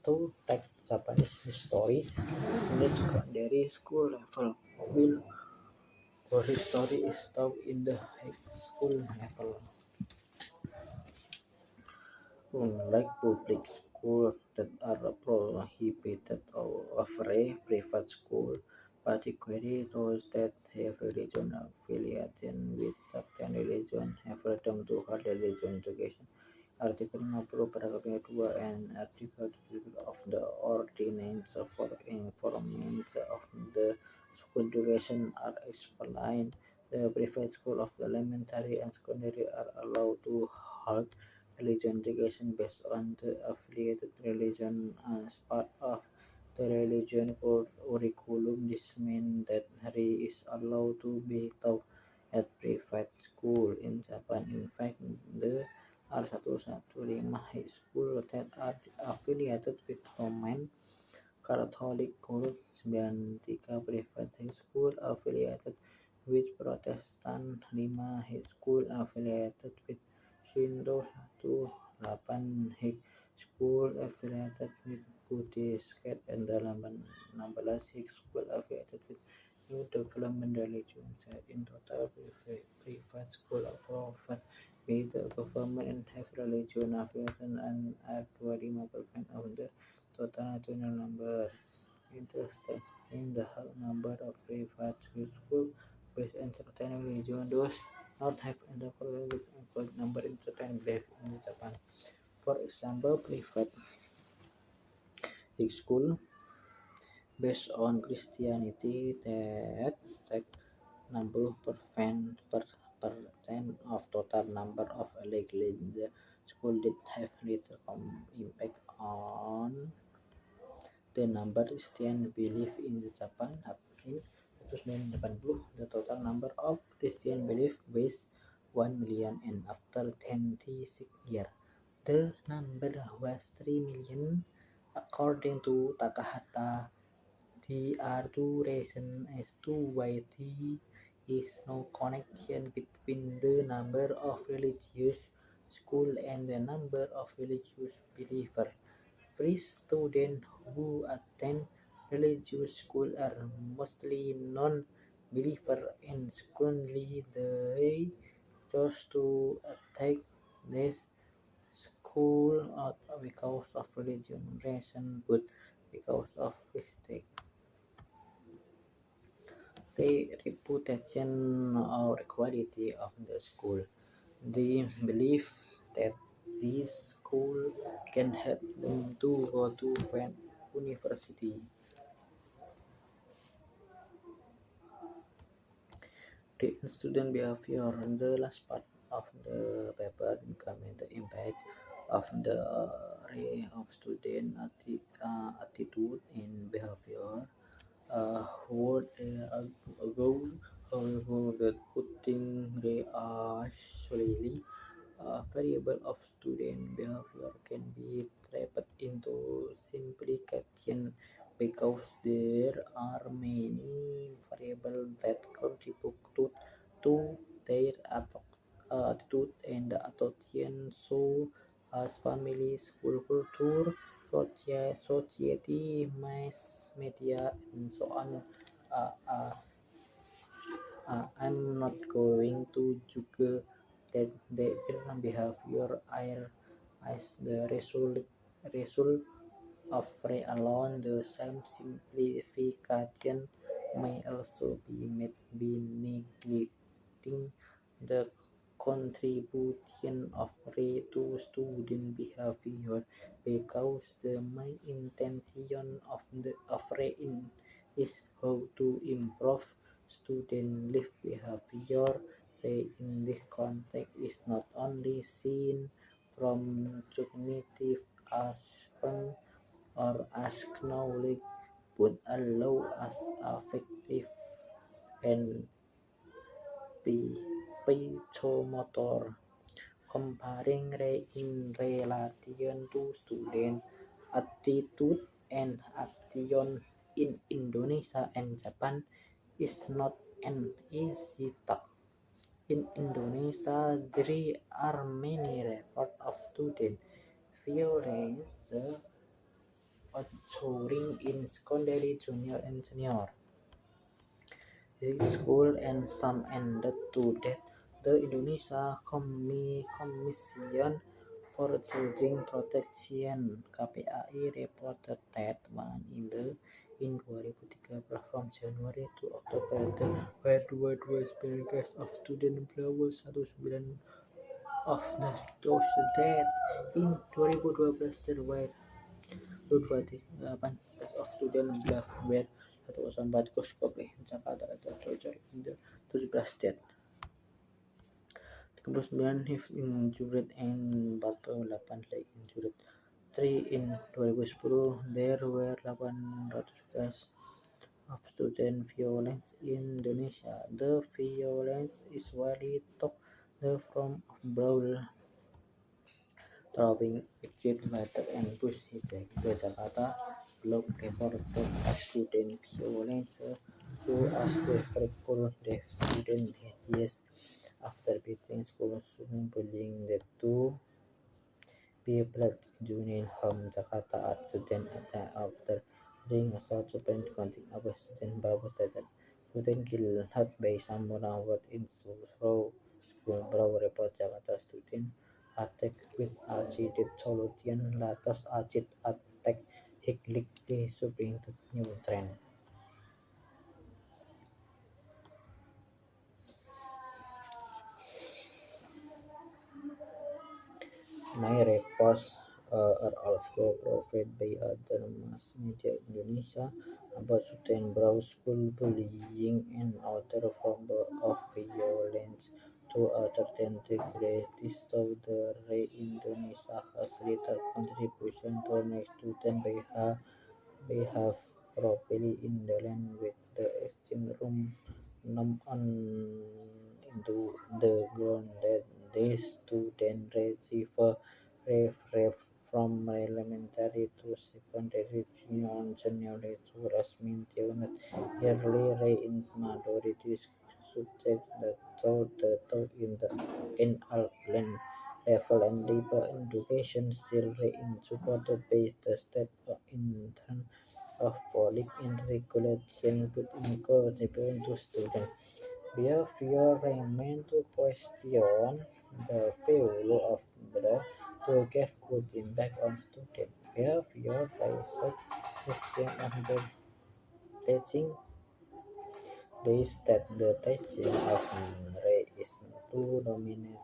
S1: to take Japanese history in the secondary school level, while world history is taught in the high school level. Unlike public schools that are prohibited or free, private schools, particularly those that have religion affiliation with certain religion, have freedom to hold religion education. Article 50 paragraph 2 and Article 2 of the Ordinance for Information of the School Education are explained. The private school of elementary and secondary are allowed to hold religion education based on the affiliated religion as part of the religion curriculum. This means that Hari is allowed to be taught at private school in Japan. In fact, the R115 high school that are affiliated with Roman Catholic Church, 93 private high school affiliated with Protestant, 5 high school affiliated with Shinto, 18 high school affiliated with Buddhist, and 16 high school affiliated with New Development Religion. In total, private school are offered with the government and have religion affiliation and are 25% of the total national number. Interested in the number of private schools based on certain religion does not have the correct number in certain belief in Japan. For example, private school based on Christianity that take 60% of total number of illegal in the school did have little impact on the number Christian belief in Japan. In 1980, the total number of Christian belief was 1 million, and after 26 years, the number was 3 million. According to Takahata, there are two reasons as to why there is no connection between the number of religious schools and the number of religious believers. Free students who attend religious school are mostly non-believers, and secondly, they choose to attend this school not because of religion reason but because of respect. The reputation or quality of the school. They believe that this school can help them to go to university. The student behavior, the last part of the paper becoming the impact of the array of student attitude and behavior. What ago, however, that putting they are solely a variable of student behavior can be trapped into simplification because there are many variables that contribute to their attitude and attention, so as family, school culture, society, mass media, and so on. Uh, uh, I'm not going to judge that their behavior are as the result of free alone. The same simplification may also be made by neglecting the contribution of Ray to student behavior because the main intention of Ray is how to improve student life behavior. Ray in this context is not only seen from cognitive aspect or as knowledge but allow as affective and phytomotor. Comparing in relation to student attitude and action in Indonesia and Japan is not an easy task. In Indonesia, there are many reports of student violence occurring in secondary, junior, and senior high school, and some ended to death. The Indonesia Commission for Children Protection (KPAI) reported that in 2013 from January to Oktober there were 29 cases of student violence, 19 of those deaths. In 2012 there were 28 cases of student violence, 104 kasus kekerasan Jakarta terjadi hingga 17 deaths. 39 have injured and 48 lagi injured. 3 in 2010 there were 800 cases of student violence in Indonesia. The violence is widely thought the form of brawl, throwing a kid later and push hijack. The Jakarta Globe reported a student violence so as the frightful death student had years after beating school student bullying the two pupils during home. Jakarta Art student attack after being assault student counting our student Babu stated student killed by someone word in through school. Bravo report Jakarta student attack with agitated solution latest agit attack hiklik di subbing new trend. My reports are also provided by other mass media Indonesia about student brow school bullying and other forms of violence to a certain degree. This shows the Indonesia has little contribution to make student behave properly in the land with the exchange room numb on into the ground that these students receive ref from elementary to secondary junior and senior lecture as maintained yearly rate in majority subject that taught in Ireland level and deeper education still remain supported by the state in terms of policy and regulation but in contributing to student behavior remain to question the value of the to give good impact on student behavior by such question on the teaching. They state the teaching of Ray is too dominant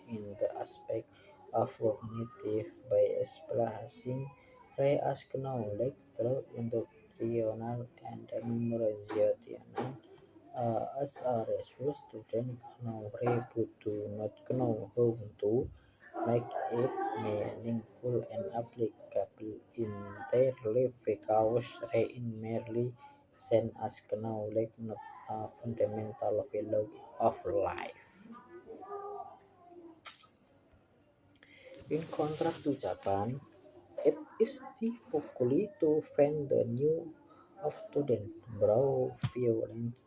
S1: in the aspect of cognitive by placing Ray as knowledge through indoctrination and memorization As a result, students now able to not know how to make it meaningful and applicable in their life because reading merely send us knowledge, not a fundamental value of life. In contrast to Japan, it is difficult to find the new of students brow violence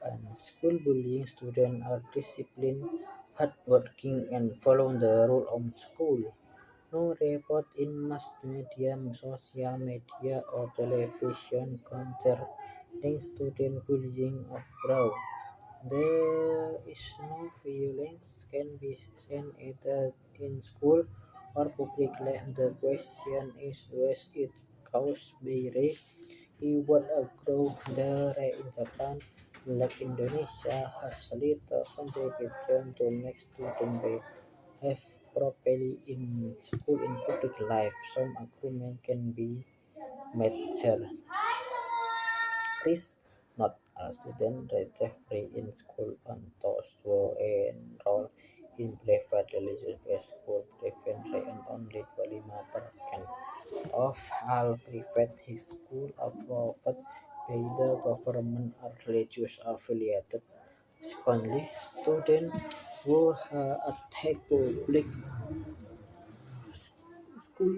S1: and school bullying. Students are disciplined, hardworking, and follow the rule of school. No report in mass media, social media, or television concerning student bullying of brow. There is no violence can be seen either in school or public life. The question is was it caused by rape? He would grow there in Japan, like Indonesia, has little contribution to make students behave properly in school in public life. Some agreement can be made here. Please not all students free in school and those who enroll in private religious school preference and only 25% of all private schools approved by the government are religious affiliated. Secondly, students who attend public school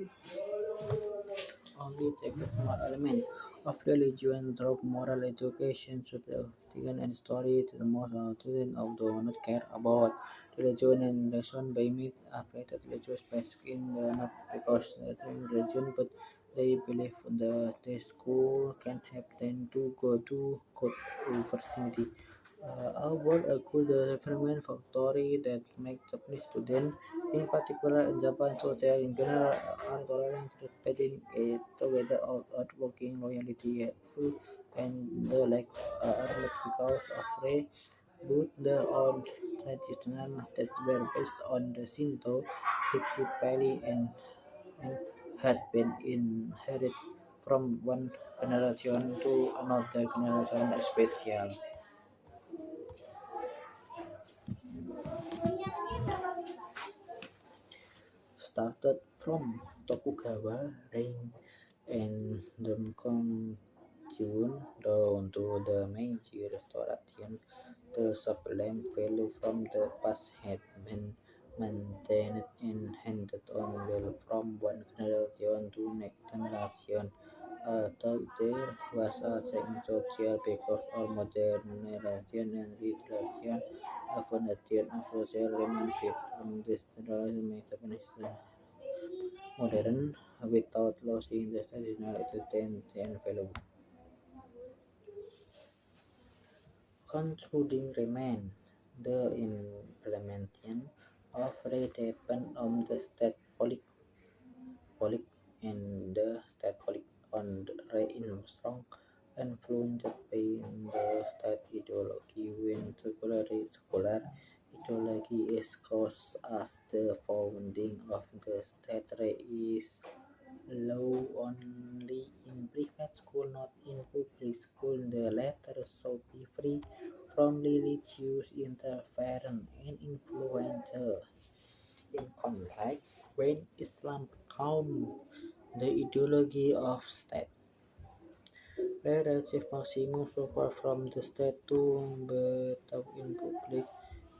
S1: only take a small element of religion drop moral education subjective and story to the most students of do not care about religion and lesson by myth affected religious basic in the not because they train religion but they believe the school can help them to go to good university. About a good development factory that make Japanese students, in particular in Japan, social in general, are tolerant, respecting it together of hardworking, loyalty, helpful, and the like are not because of race, but the old traditional that were based on the Shinto principally and had been inherited from one generation to another generation, especially. Started from Tokugawa reign and then continued down to the Meiji Restoration. The sublime value from the past had been maintained and handed on well from one generation to next generation. Though there was a change social because of modernization and literature, a foundation of social remained from this generation Japanese modern without losing the traditional existence and value. Concluding remain the implementation of rate depend on the state politic and the state politic on the rate in strong influenced by the state ideology when scholar ideology is caused as the founding of the state rate is low only in private school, not in public school. The latter should be free from religious interference and influence. In contrast, when Islam becomes the ideology of state, relative maximum support from the state to better in public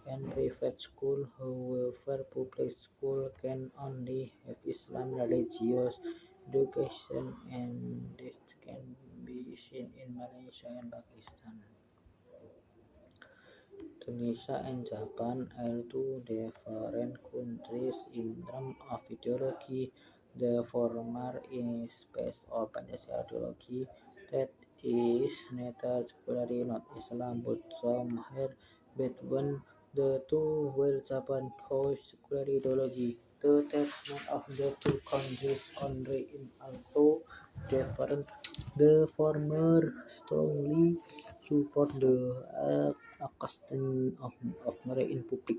S1: and private school. However, public school can only have Islam religious education, and this can be seen in Malaysia and Pakistan. Tunisia and Japan are two different countries in terms of ideology. The former is based on Pancasila ideology that is neither secularly not Islam but somewhere between the two, while Japan calls secular ideology. The treatment of the two countries only in also different. The former strongly support the custom of marriage in public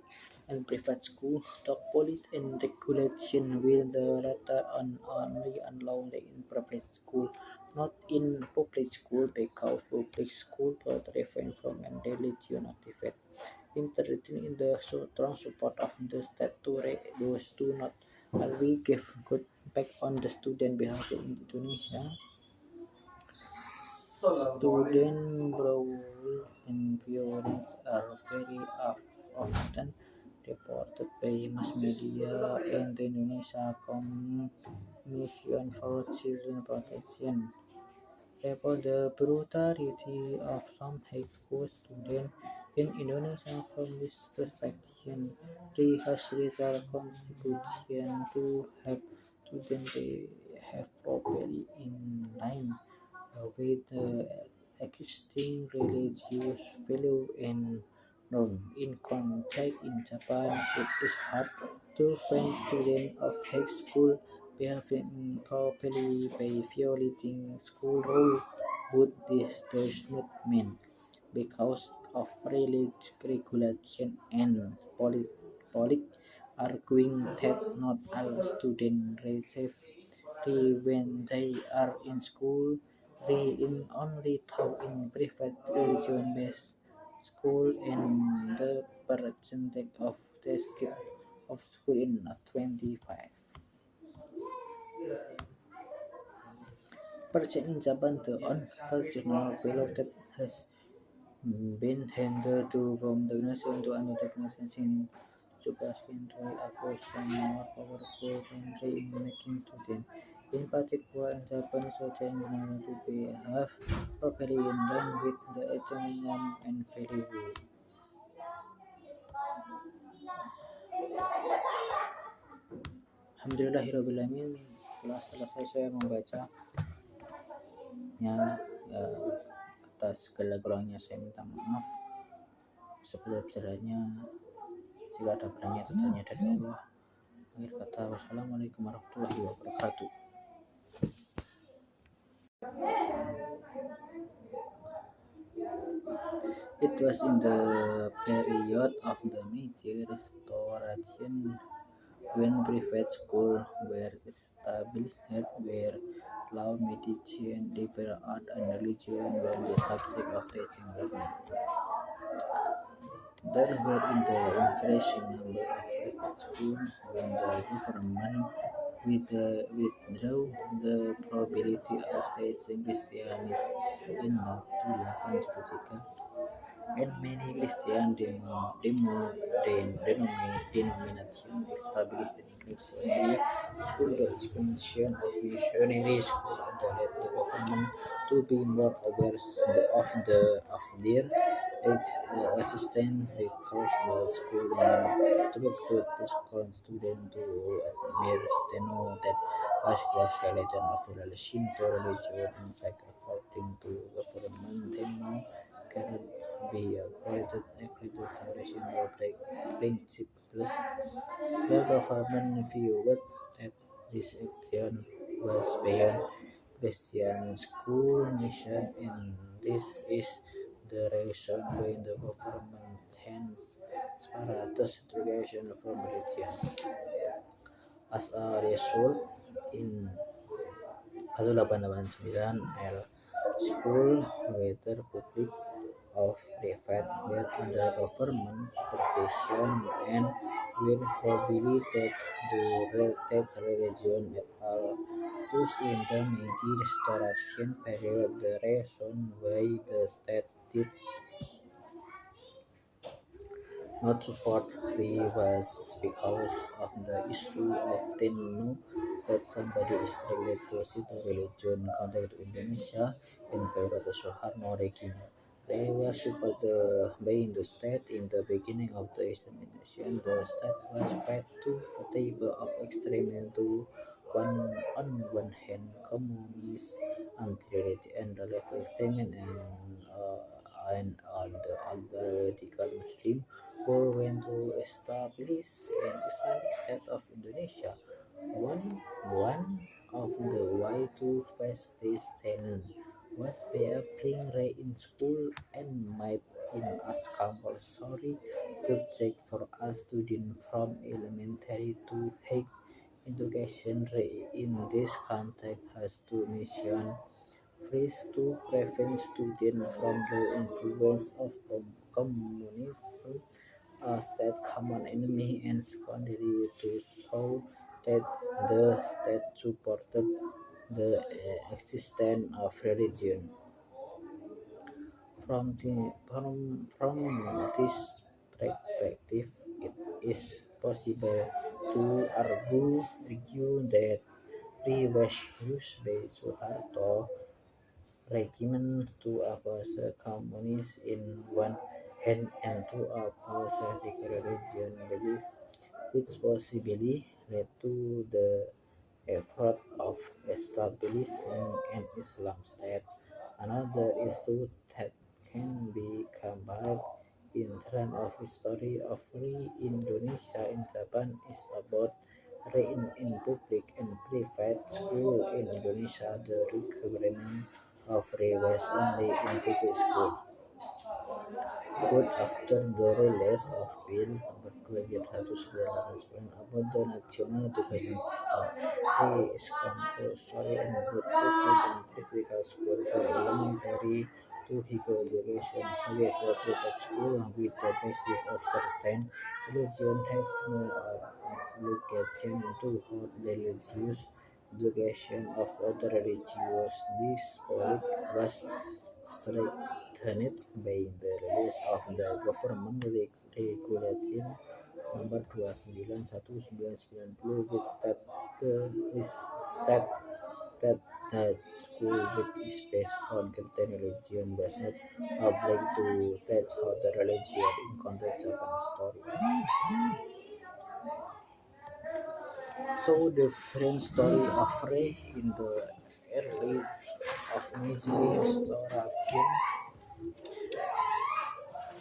S1: and private school, the policy and regulation will the latter only allowed in private school, not in public school because public school profit from mandate religion activate interested in the strong support of the state to those do not always give good impact on the student behavior in Indonesia. Student brawl and violence are very often reported by mass media and the Indonesia Commission for Children Protection report the brutality of some high school students in Indonesia. From this perspective, Ri has little contribution to help students behave properly in line with the existing religious value and norm. In context in Japan, it is hard to find students of high school behaving improperly by violating school rules, but this does not mean because of religious regulation and politics arguing that not all students receive when they are in school. In only taught in private religion-based school and the percentage of the skip of school in 25% in Japan. The untraditional belief that has been handed to from the nation to another nation in subsequently acquisition more powerful country in making students, in particular in Japanese students, learn to behave properly in line with the ethnic norm and value. Alhamdulillahirobbilalamin, telah selesai saya membacanya. eh, Atas segala kurangnya saya minta maaf. Sebesar-besarnya jika ada padanya itu hanya dari Allah. Akhir kata, wassalamualaikum warahmatullahi wabarakatuh. It was in the period of the Meiji Restoration when private schools were established where law, medicine, liberal art, and religion were the subject of teaching and learning. There were in the increasing number of private schools when the government withdrew the probability of teaching Christianity in 1873, and many Christian denominations established missionary schools. The expansion of missionary schools led the government to be more aware of their existence because the school took to push students to admit they know that as class religion of Shinto religion. In fact, according to government, they now cannot be avoided accreditation or principles. The government viewed that this action was beyond Christian school mission, and this is the reason why the government hence separates education from religion. As a result, in 1889, L. School, whether public or private, were under government supervision and were prohibited to teach religion at all. Thus, in the Meiji Restoration period, the reason why the state did not support Lee was because of the issue of often know that somebody is related to Shinto religion contact to Indonesia in favor of the Soeharto regime. Lee was supported by the state in the beginning of the examination. The state was fed to the table of extremism to on one hand communist anti-religion and left extremism and on the other radical Muslim who went to establish an Islamic State of Indonesia. One of the way to face this challenge was by applying Ray in school and made it as compulsory subject for all students from elementary to high education. Ray in this context has two missions. First, to prevent students from the influence of communism as that common enemy, and secondly to show that the state supported the existence of religion. From this perspective, it is possible to argue that pre-was used by Suharto regime to oppose communism in one hand and to oppose religion belief, which possibly led to the effort of establishing an Islam state. Another issue that can be combined in terms of history of free Indonesia in Japan is about in public and private school in Indonesia. The requirement of free was only in public school. But after the release of Bill Number 2 about the National Education System, it is compulsory in both public and private schools from elementary to higher education. However, private schools with the basis of certain religion have no obligation to hold religious education of other religions. This policy was strengthened by the release of the Government Regulation Number 29/1990, which state that school which is based on Christian religion was not obliged to teach other religion in context Japanese stories. So the different story of Rei in the early of Meiji Restoration.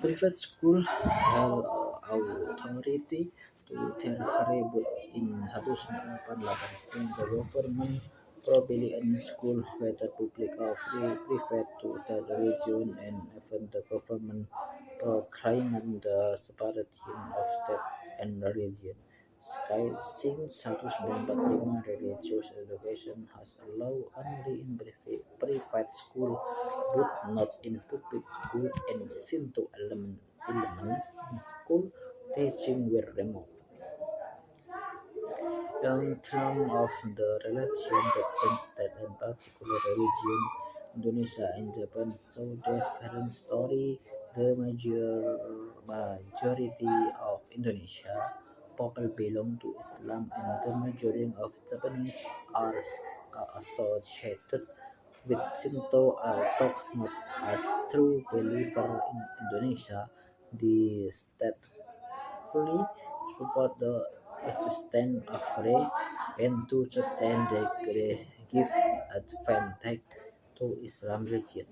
S1: Private schools held authority to their but in 1988. The government probably any school, whether public or private, to the religion, and even the government proclaimed the separation of state and religion. Since 1945, religious education has allowed only in private school but not in public school, and Shinto element in school teaching were removed. In terms of the relation between state and particular religion, Indonesia and Japan saw different story. The majority of Indonesia people belong to Islam, and the majority of Japanese are associated with Shinto, although not as true believer in Indonesia. The state fully support the existence of Re, and to certain degree give advantage to Islam religion.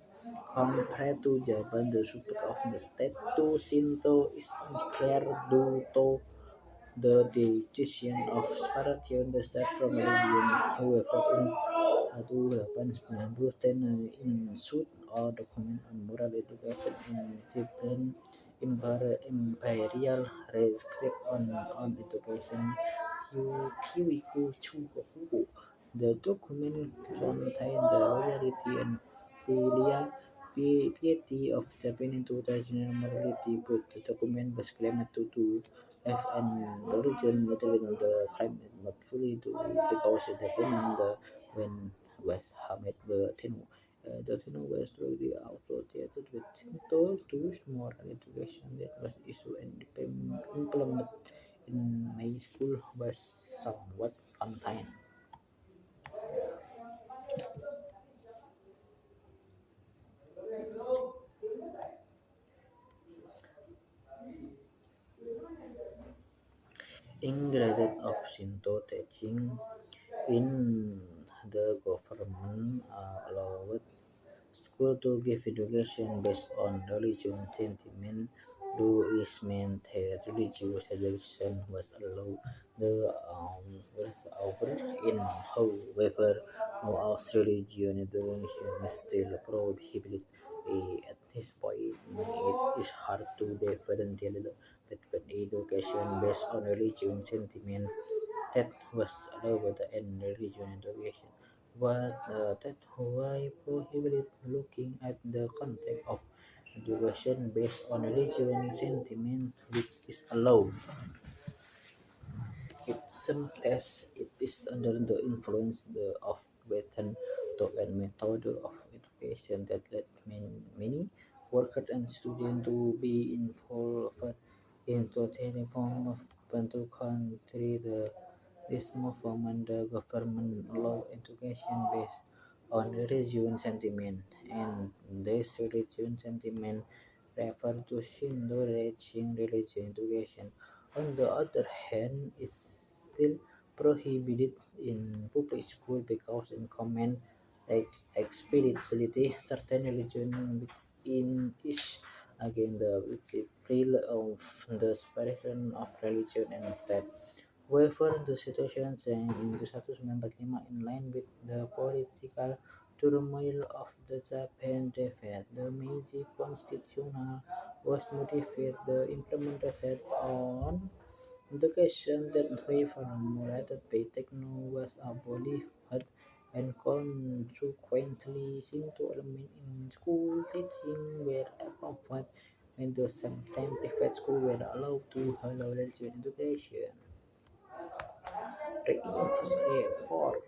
S1: Compared to Japan, the support of the state to Shinto is unclear due to the decision of separation the state from religion. However, in 1890 issued a document on moral education and Tibetan imperial rescript on education, Kiwiku Chugoku. The document contained the loyalty and filial piety of Japanese to traditional morality, but the document was claimed to have an origin later in the crime not fully to because the document when was Hamid Tenu. The Tenu was really associated with Shinto to moral education that was issued and implemented in my school was somewhat contained. Ingredient of Shinto teaching in the government allowed school to give education based on religion sentiment, though it meant that religious education was allowed the over in however no else religion education is still prohibited. At this point, it is hard to differentiate between education based on religion sentiment that was allowed in religion education. But that why prohibited looking at the context of education based on religion sentiment which is allowed. It sometimes it is under the influence of Western thought and method of education that led many workers and students to be involved in totally form of Bantu country. This movement, the government law education based on religion sentiment, and this religion sentiment refer to Shinto religion education. On the other hand, is still prohibited in public school because in command explicitly certain religion within is against the principle of the separation of religion and state. However, the situation in 1945 in line with the political turmoil of the Japan defeat, the Meiji Constitution was modified. The implementation on education that way formulated by techno was abolished and consequently Shinto elements in school teaching were abandoned and the same time private schools were allowed to allow religious education.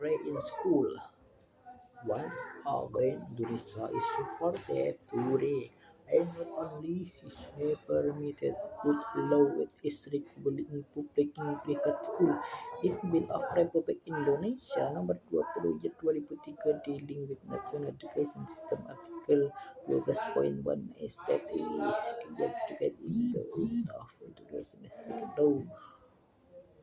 S1: Re in school. Once again, Indonesia is supported to re and not only is permitted but allowed it is regularly in public and private school. In Bill of Republik Indonesia nomor 20 2003 dealing with national education system artikel 12.1 state education in the field of education is law.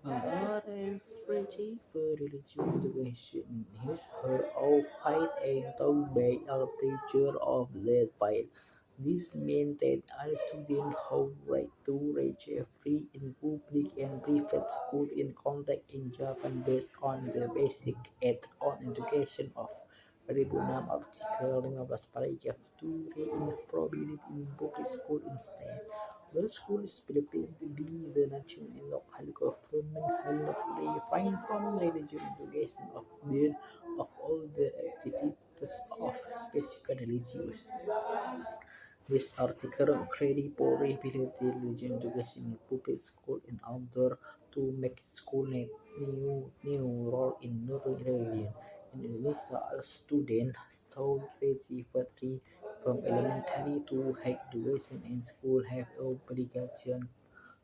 S1: Refugee for religious education is her own fight and taught by a teacher of that fight. This means that all students have right to reach free in public and private school in contact in Japan based on the basic act on education of 2006 artikel 15 paragraph 2 re-prohibited in public school instead. The school is believed to be the national and local government have refrained from religious education of all the activities of specific religious. This article credit prohibited religion education in public school in order to make school new role in religion. In Indonesia, all students still receive free from elementary to high education and school have obligation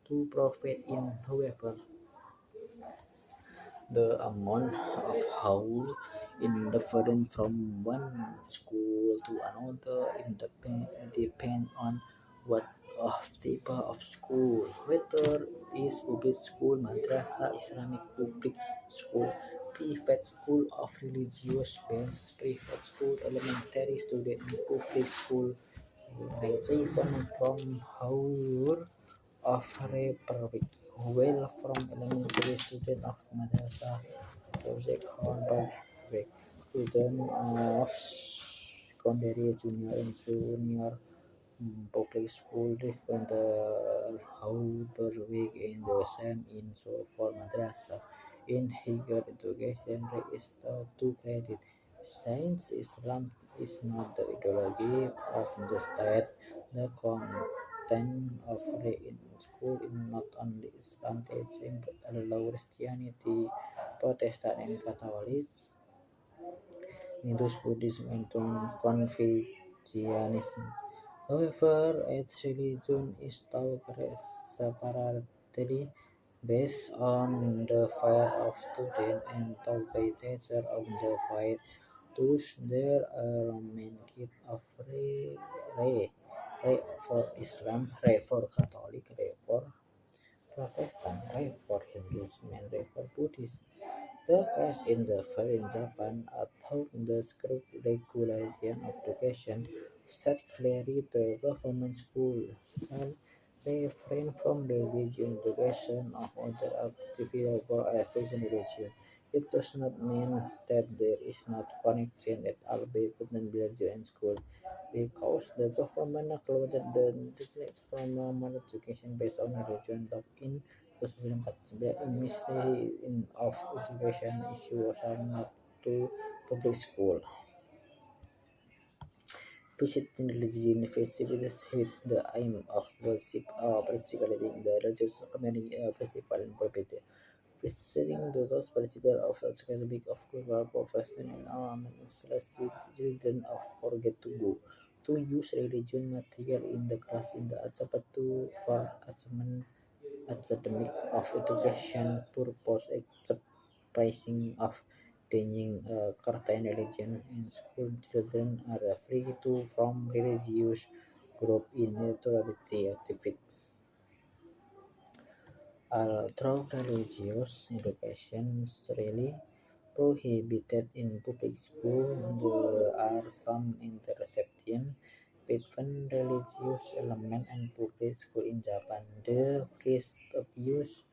S1: to provide in however the amount of hours in different from one school to another depend on what of type of school, whether it is public school, madrasah, Islamic public school, private school of religious base, private school, elementary student in public school, receive from hour of Republic, well from elementary student of madrasah subject on public student of secondary junior and junior public school different how per week in the same in so for madrasah in higher education there is taught to credit since Islam is not the ideology of the state. The content of the in school is not only Islam teaching but allow Christianity, Protestant and Catholic, Hindus, Buddhism and Confucianism. However, each religion is taught separately based on the faith of student and taught by teacher of the faith. Thus, there are many kinds of re for Islam, re for Catholic, re for Protestant, re for Hinduism, and re for Buddhism. The case in the fair in Japan although the strict regulation of education said clearly the government school shall refrain from the religion education of other activities for African religion. It does not mean that there is not connection at all between religion and school, because the government included the internet from normal education based on religion but in 2004 the Ministry of Education issue was not to public school. visiting religious universities with the aim of worship, participating the religious community principle and purpose. Visiting those principles of academic of global profession and children of forget to go to use religion material in the class in the attempt to for achievement academic of education purpose except pricing of teaching certain religion in school children are free to from religious group in neutrality activity although religious education is really prohibited in public school there are some interception between religious element and public school in Japan. The first abuse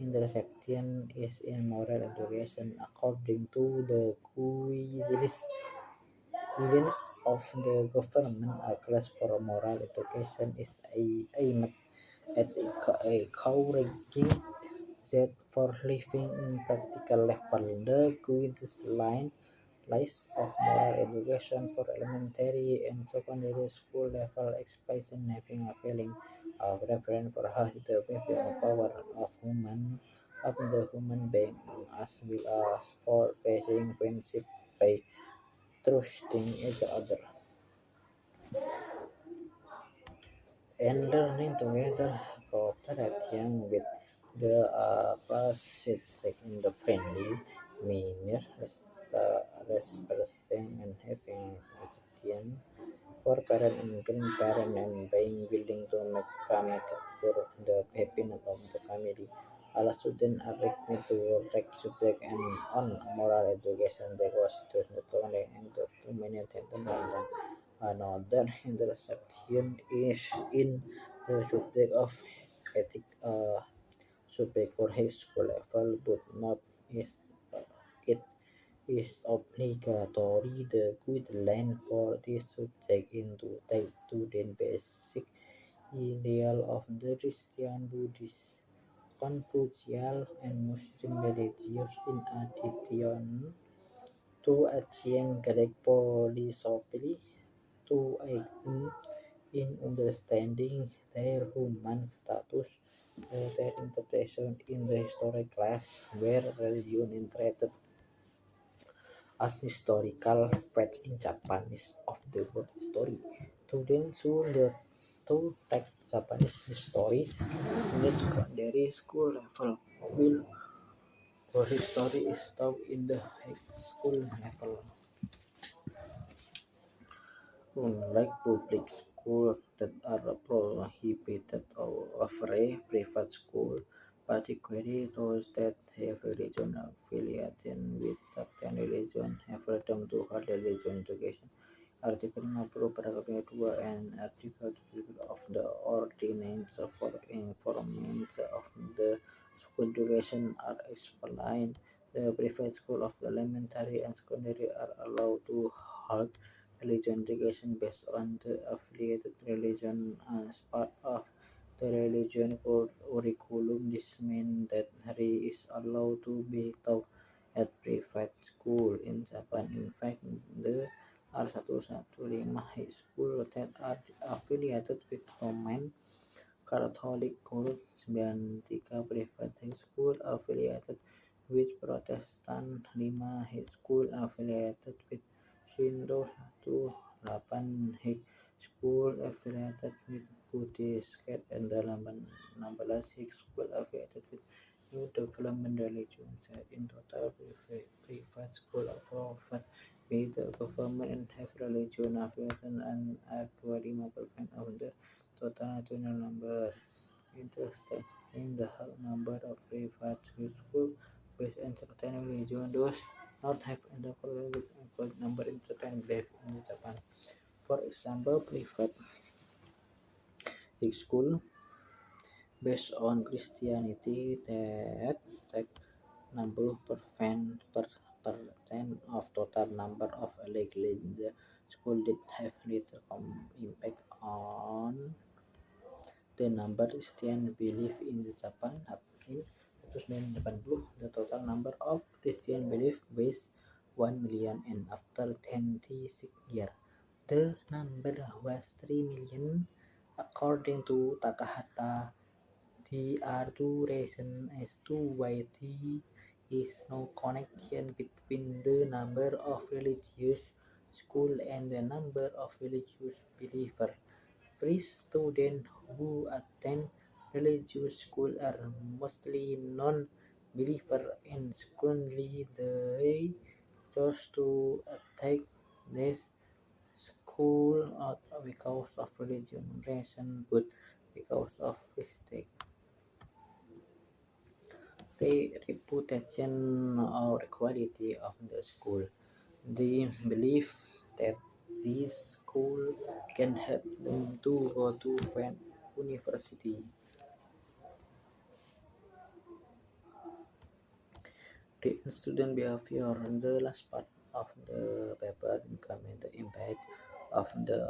S1: interception is in moral education according to the guidance of the government. A class for moral education is aimed at encouraging that for living in practical level. The guideline list of moral education for elementary and secondary school level expression having a feeling of reverence for how the behavior power of the human being as well as for facing friendship by trusting each other and learning together, cooperating with the parasitic in the friendly manner, respecting and having attention for parent and grandparent and being willing to make committed for the happiness of the family. All students are required to take subject and on moral education because it is not only and to maintain the modern. Another intersection is in the subject of ethics, subject for high school level, but not is it is obligatory. The guideline for this subject into the student basic ideal of the Christian, Buddhist, Confucian, and Muslim religions in addition to ancient Greek philosophy to aid in understanding their human status. Their interpretation in the history class where religion is treated as historical facts in Japanese of the world history. Students should learn to take Japanese history in the secondary school level, while for history is taught in the high school level. Unlike public schools that are prohibited or free, private schools, particularly those that have religion affiliation with certain religion, have freedom to hold religion education. Article 50 paragraph 2 and Article 2 of the Ordinance for Information of the School Education are explained. The private school of elementary and secondary are allowed to hold religion education based on the affiliated religion as part of the religion curriculum. This means that Hari is allowed to be taught at private school in Japan. In fact, the R115 high school that are affiliated with Roman Catholic Church, 93 private high school affiliated with Protestant, 5 high school affiliated with Shinto, 18 high school affiliated with Buddhist, and 16 high school affiliated with New Development Religion. In total, private school are offered by the government and have religion affiliation and are 25% of the total national number. Interesting in the number of private schools based on certain religion does not have the correct number in certain belief in Japan. For example, private school based on Christianity that take number percent of total number of legal in the school did have little impact on the number Christian belief in Japan. In 1980, the total number of Christian belief was 1 million, and after 26 years, The number was 3 million. According to Takahata, there are two reasons as to why there is no connection between the number of religious schools and the number of religious believers. Free students who attend religious school are mostly non-believers and secondly they choose to attend this school not because of religion reason but because of mistake. The reputation or quality of the school. They believe that this school can help them to go to university. The student behavior, the last part of the paper comment the impact of the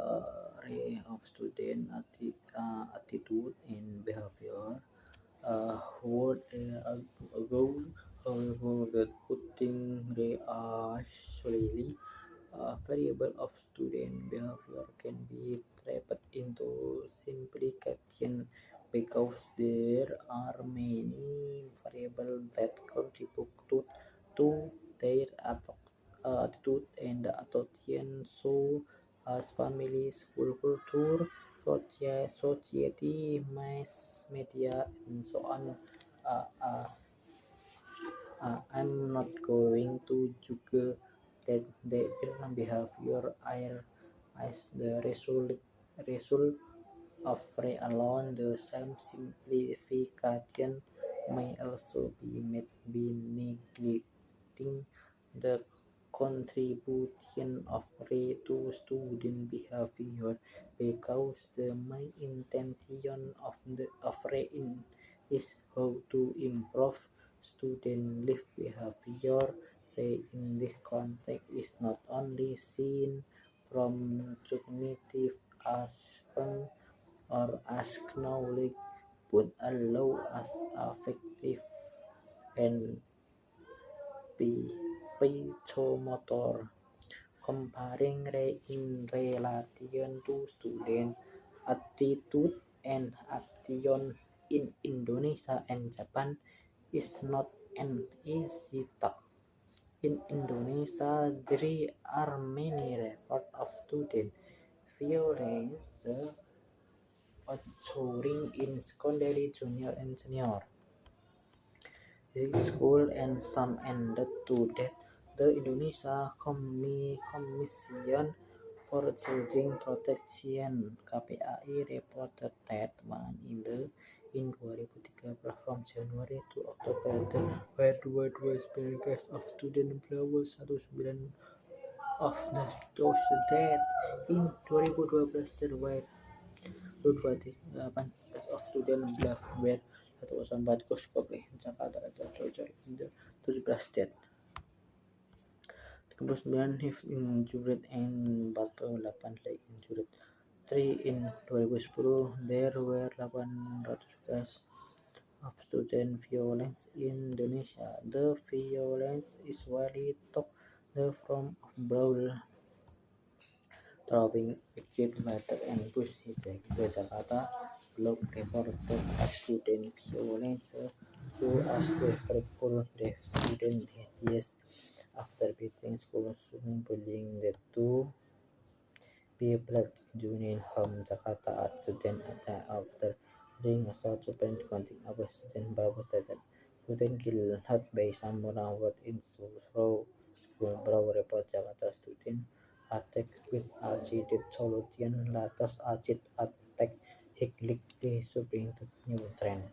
S1: array of student attitude and behavior word ago. However, the putting they are solely a variable of student behavior can be trapped into simplification because there are many variables that contribute to their attitude and attention, so as family, school culture, society, mass media, and so on. Uh, uh, I'm not going to judge that their behavior are as the result of free alone. The same simplification may also be made by neglecting the contribution of Ray to student behavior because the main intention of Ray is how to improve student life behavior. Ray in this context is not only seen from cognitive aspect or as knowledge but allow as affective and phytomotor. Comparing in relation to student attitude and action in Indonesia and Japan is not an easy task. In Indonesia, there are many reports of student violence occurring in secondary, junior, and senior high school, and some ended to death. The Indonesia Commission for Children Protection (KPAI) reported that in 2013 from January to Oktober the worldwide was case of student below 19 of the those dead. In 2012 there were 28 of student left were 1,004 Koskope, Jakarta ada 17 dead, 39 have injured and 48 lagi injured. 3 in 2010 there were 800 cases of student violence in Indonesia. The violence is widely thought the form of brawl, throwing a kid later and push hijack. The Jakarta Globe reported student violence so as the frightful death student had years after beating school shooting bullying the two pupils during home Jakarta art student attack after being assault student counting our student Bravo stated student killed by someone were in through school Bravo report Jakarta student attack with agitated solution latest agit attack hiklikely suffering to new trend.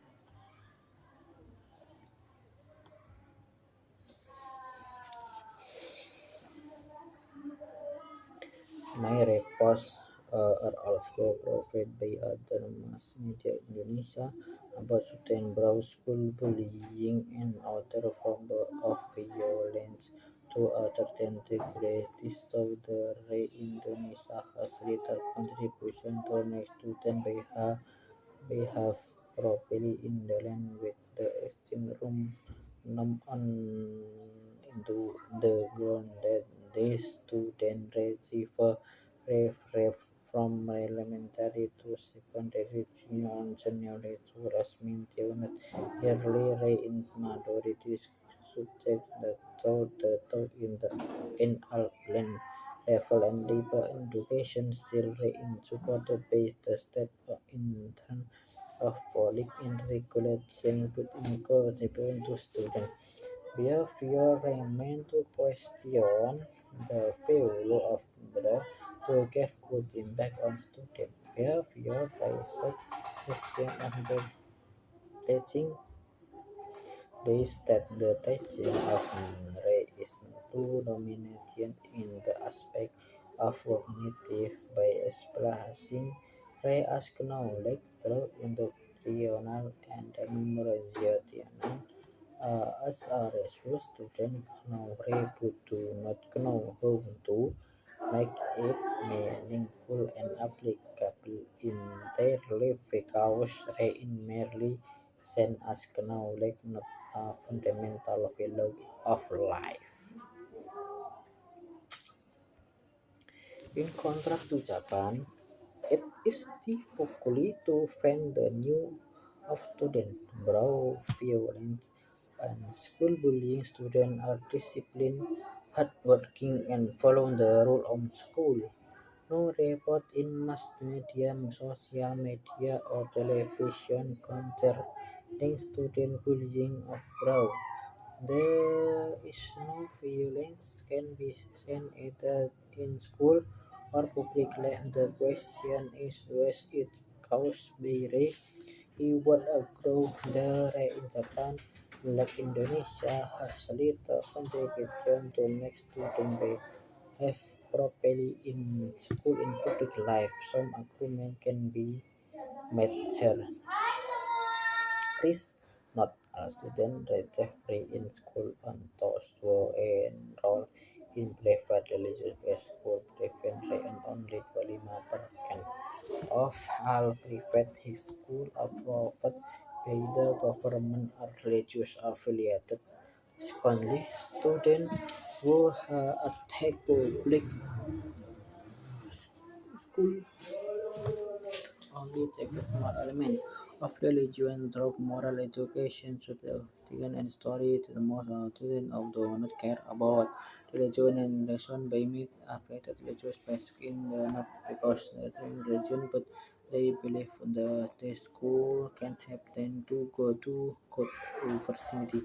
S1: My reports are also provided by other mass media Indonesia about student browse school bullying and other forms of violence to a certain degree. This shows the way Indonesia has little contribution to make student behave properly in the land with the exchange room numb on into the ground that these students receive ref from elementary to secondary seniority as maintained yearly rate in majority subject the thought in Ireland level and deeper education still remain supported by the state in terms of policy and regulation put in contribution to student behavior remain to question the value of the to give good impact on student behavior by such question on the teaching this that the teaching of Ray is too dominant in the aspect of cognitive by placing Ray as knowledge through indoctrinal and memorization. As a result, students know Ray but do not know how to make it meaningful and applicable in their life because Ray is merely seen as knowledge, not a fundamental value of life. In contrast to Japan, it is difficult to find the new of student brow violence and school bullying. Students are disciplined, hardworking, and follow the rule of school. No report in mass media, social media, or television concerning student bullying of brow. There is no violence can be seen either in school or public life. The question is was it caused by race? He would grow the in Japan, like Indonesia, has little contribution to make students behave properly in school in public life. Some agreement can be made here. Please not all students receive in school and those who enroll in private religious school prevent and only 25% of all private schools approved by the government are religious affiliated. Secondly, students who attend public school only take a small element of religion through moral education, subjectivity and story to the most students of do not care about religion and reason by myth affected religious basic in the not because they train religion but they believe that the school can help them to go to good opportunity.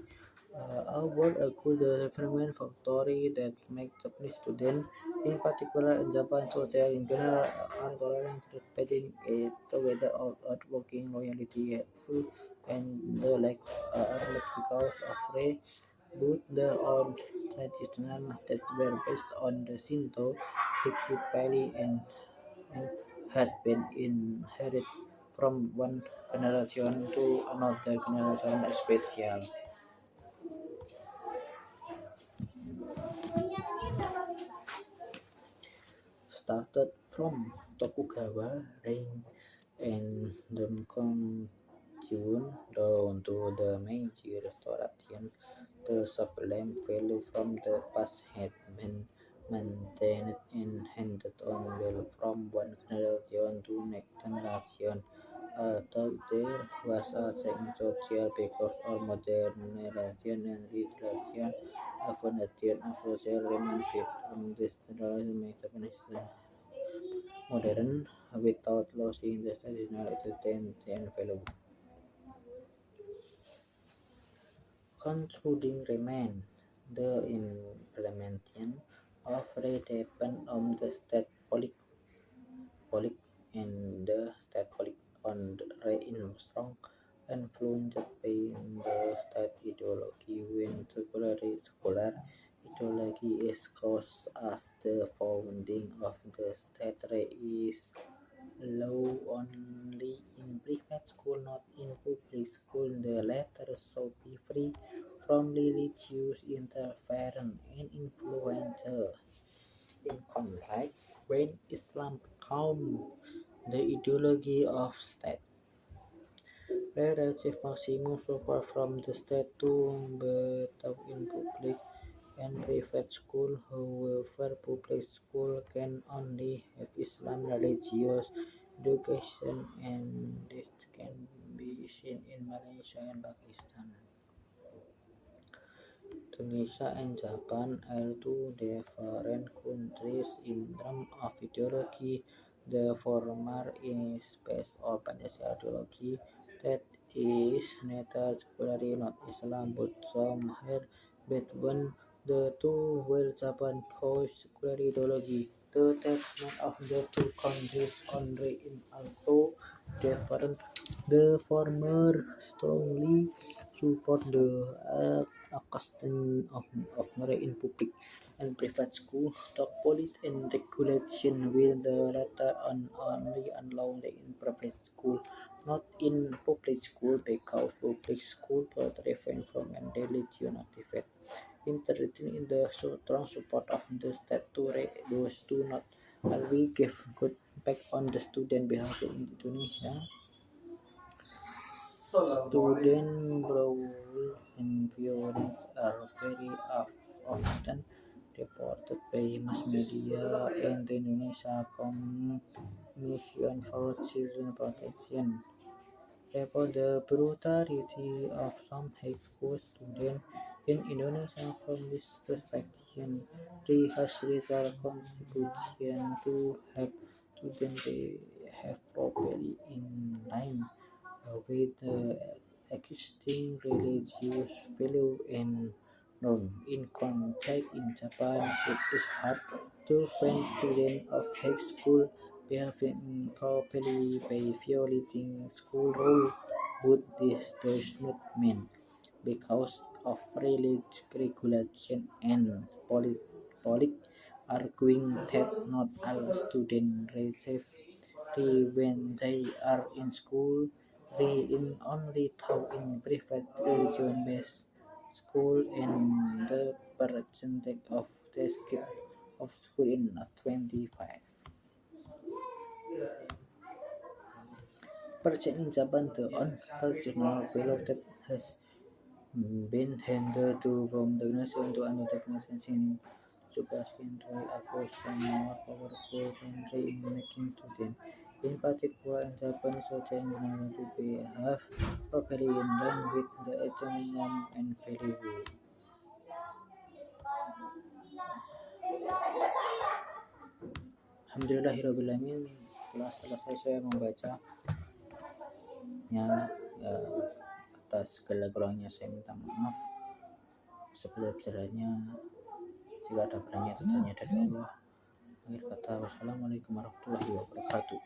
S1: About a good development factory that make Japanese students, in particular in Japan, so they in general are tolerant, respecting it together of hardworking, loyalty, helpful, and the like are not because of race, but their own traditional that were based on the Shinto principally and had been inherited from one generation to another generation, especially. Started from Tokugawa reign and then continued down to the Meiji Restoration. The sublime value from the past had been maintained and handed on well from one generation to next generation. Though there was a change social because of modernization and literature, often attitude of social remained fit from this generation makes Japanese modern without losing the traditional existence and value. Concluding remain the implementation of rate depend on the state policy and the state policy on the rate in strong influenced by the state ideology when scholar ideology is caused as the founding of the state rate is low only in private school, not in public school. The latter should be free from religious interference and influence. In contrast, when Islam becomes the ideology of state, they receive maximum support from the state to better in public. and private school. However, public school can only have Islam religious education, and this can be seen in Malaysia and Pakistan. Tunisia and Japan are two different countries in terms of ideology. The former is based on Pancasila ideology that is neither secularly nor Islam but somewhere between the two, while Japan holds secular ideology. The treatment of the two countries is also different. The former strongly support the custom of marriage in public and private school, the policy and regulation will the latter only allowed in private school, not in public school, because public school benefit from and religion activate. Interested in the strong support of the state to those do not always give good impact on the student behavior in Indonesia. Student brawl and violence are very often reported by mass media and the Indonesia Commission for Children Protection report the brutality of some high school students in Indonesia. From this perspective, they has little contribution to help students behave properly in line with the existing religious value and norm. In context in Japan, it is hard to find students of high school behaving improperly by violating school rules, but this does not mean because of religious regulation and politics arguing that not all students receive when they are in school. They in only taught in private religion-based school, and the percentage of the skip of school in 25% in Japan. The uncultural below that has been handed to from the nation to another nation in Japan acquisition more powerful country in making students. In particular, in Japan, students learn to behave properly in line with the ethnic norm and value. Alhamdulillahirobbilalamin, telah selesai saya membacanya. Atas segala kurangnya saya minta maaf. Sebesar-besarnya jika ada beranya dari Allah. Akhir kata, wassalamualaikum warahmatullahi wabarakatuh.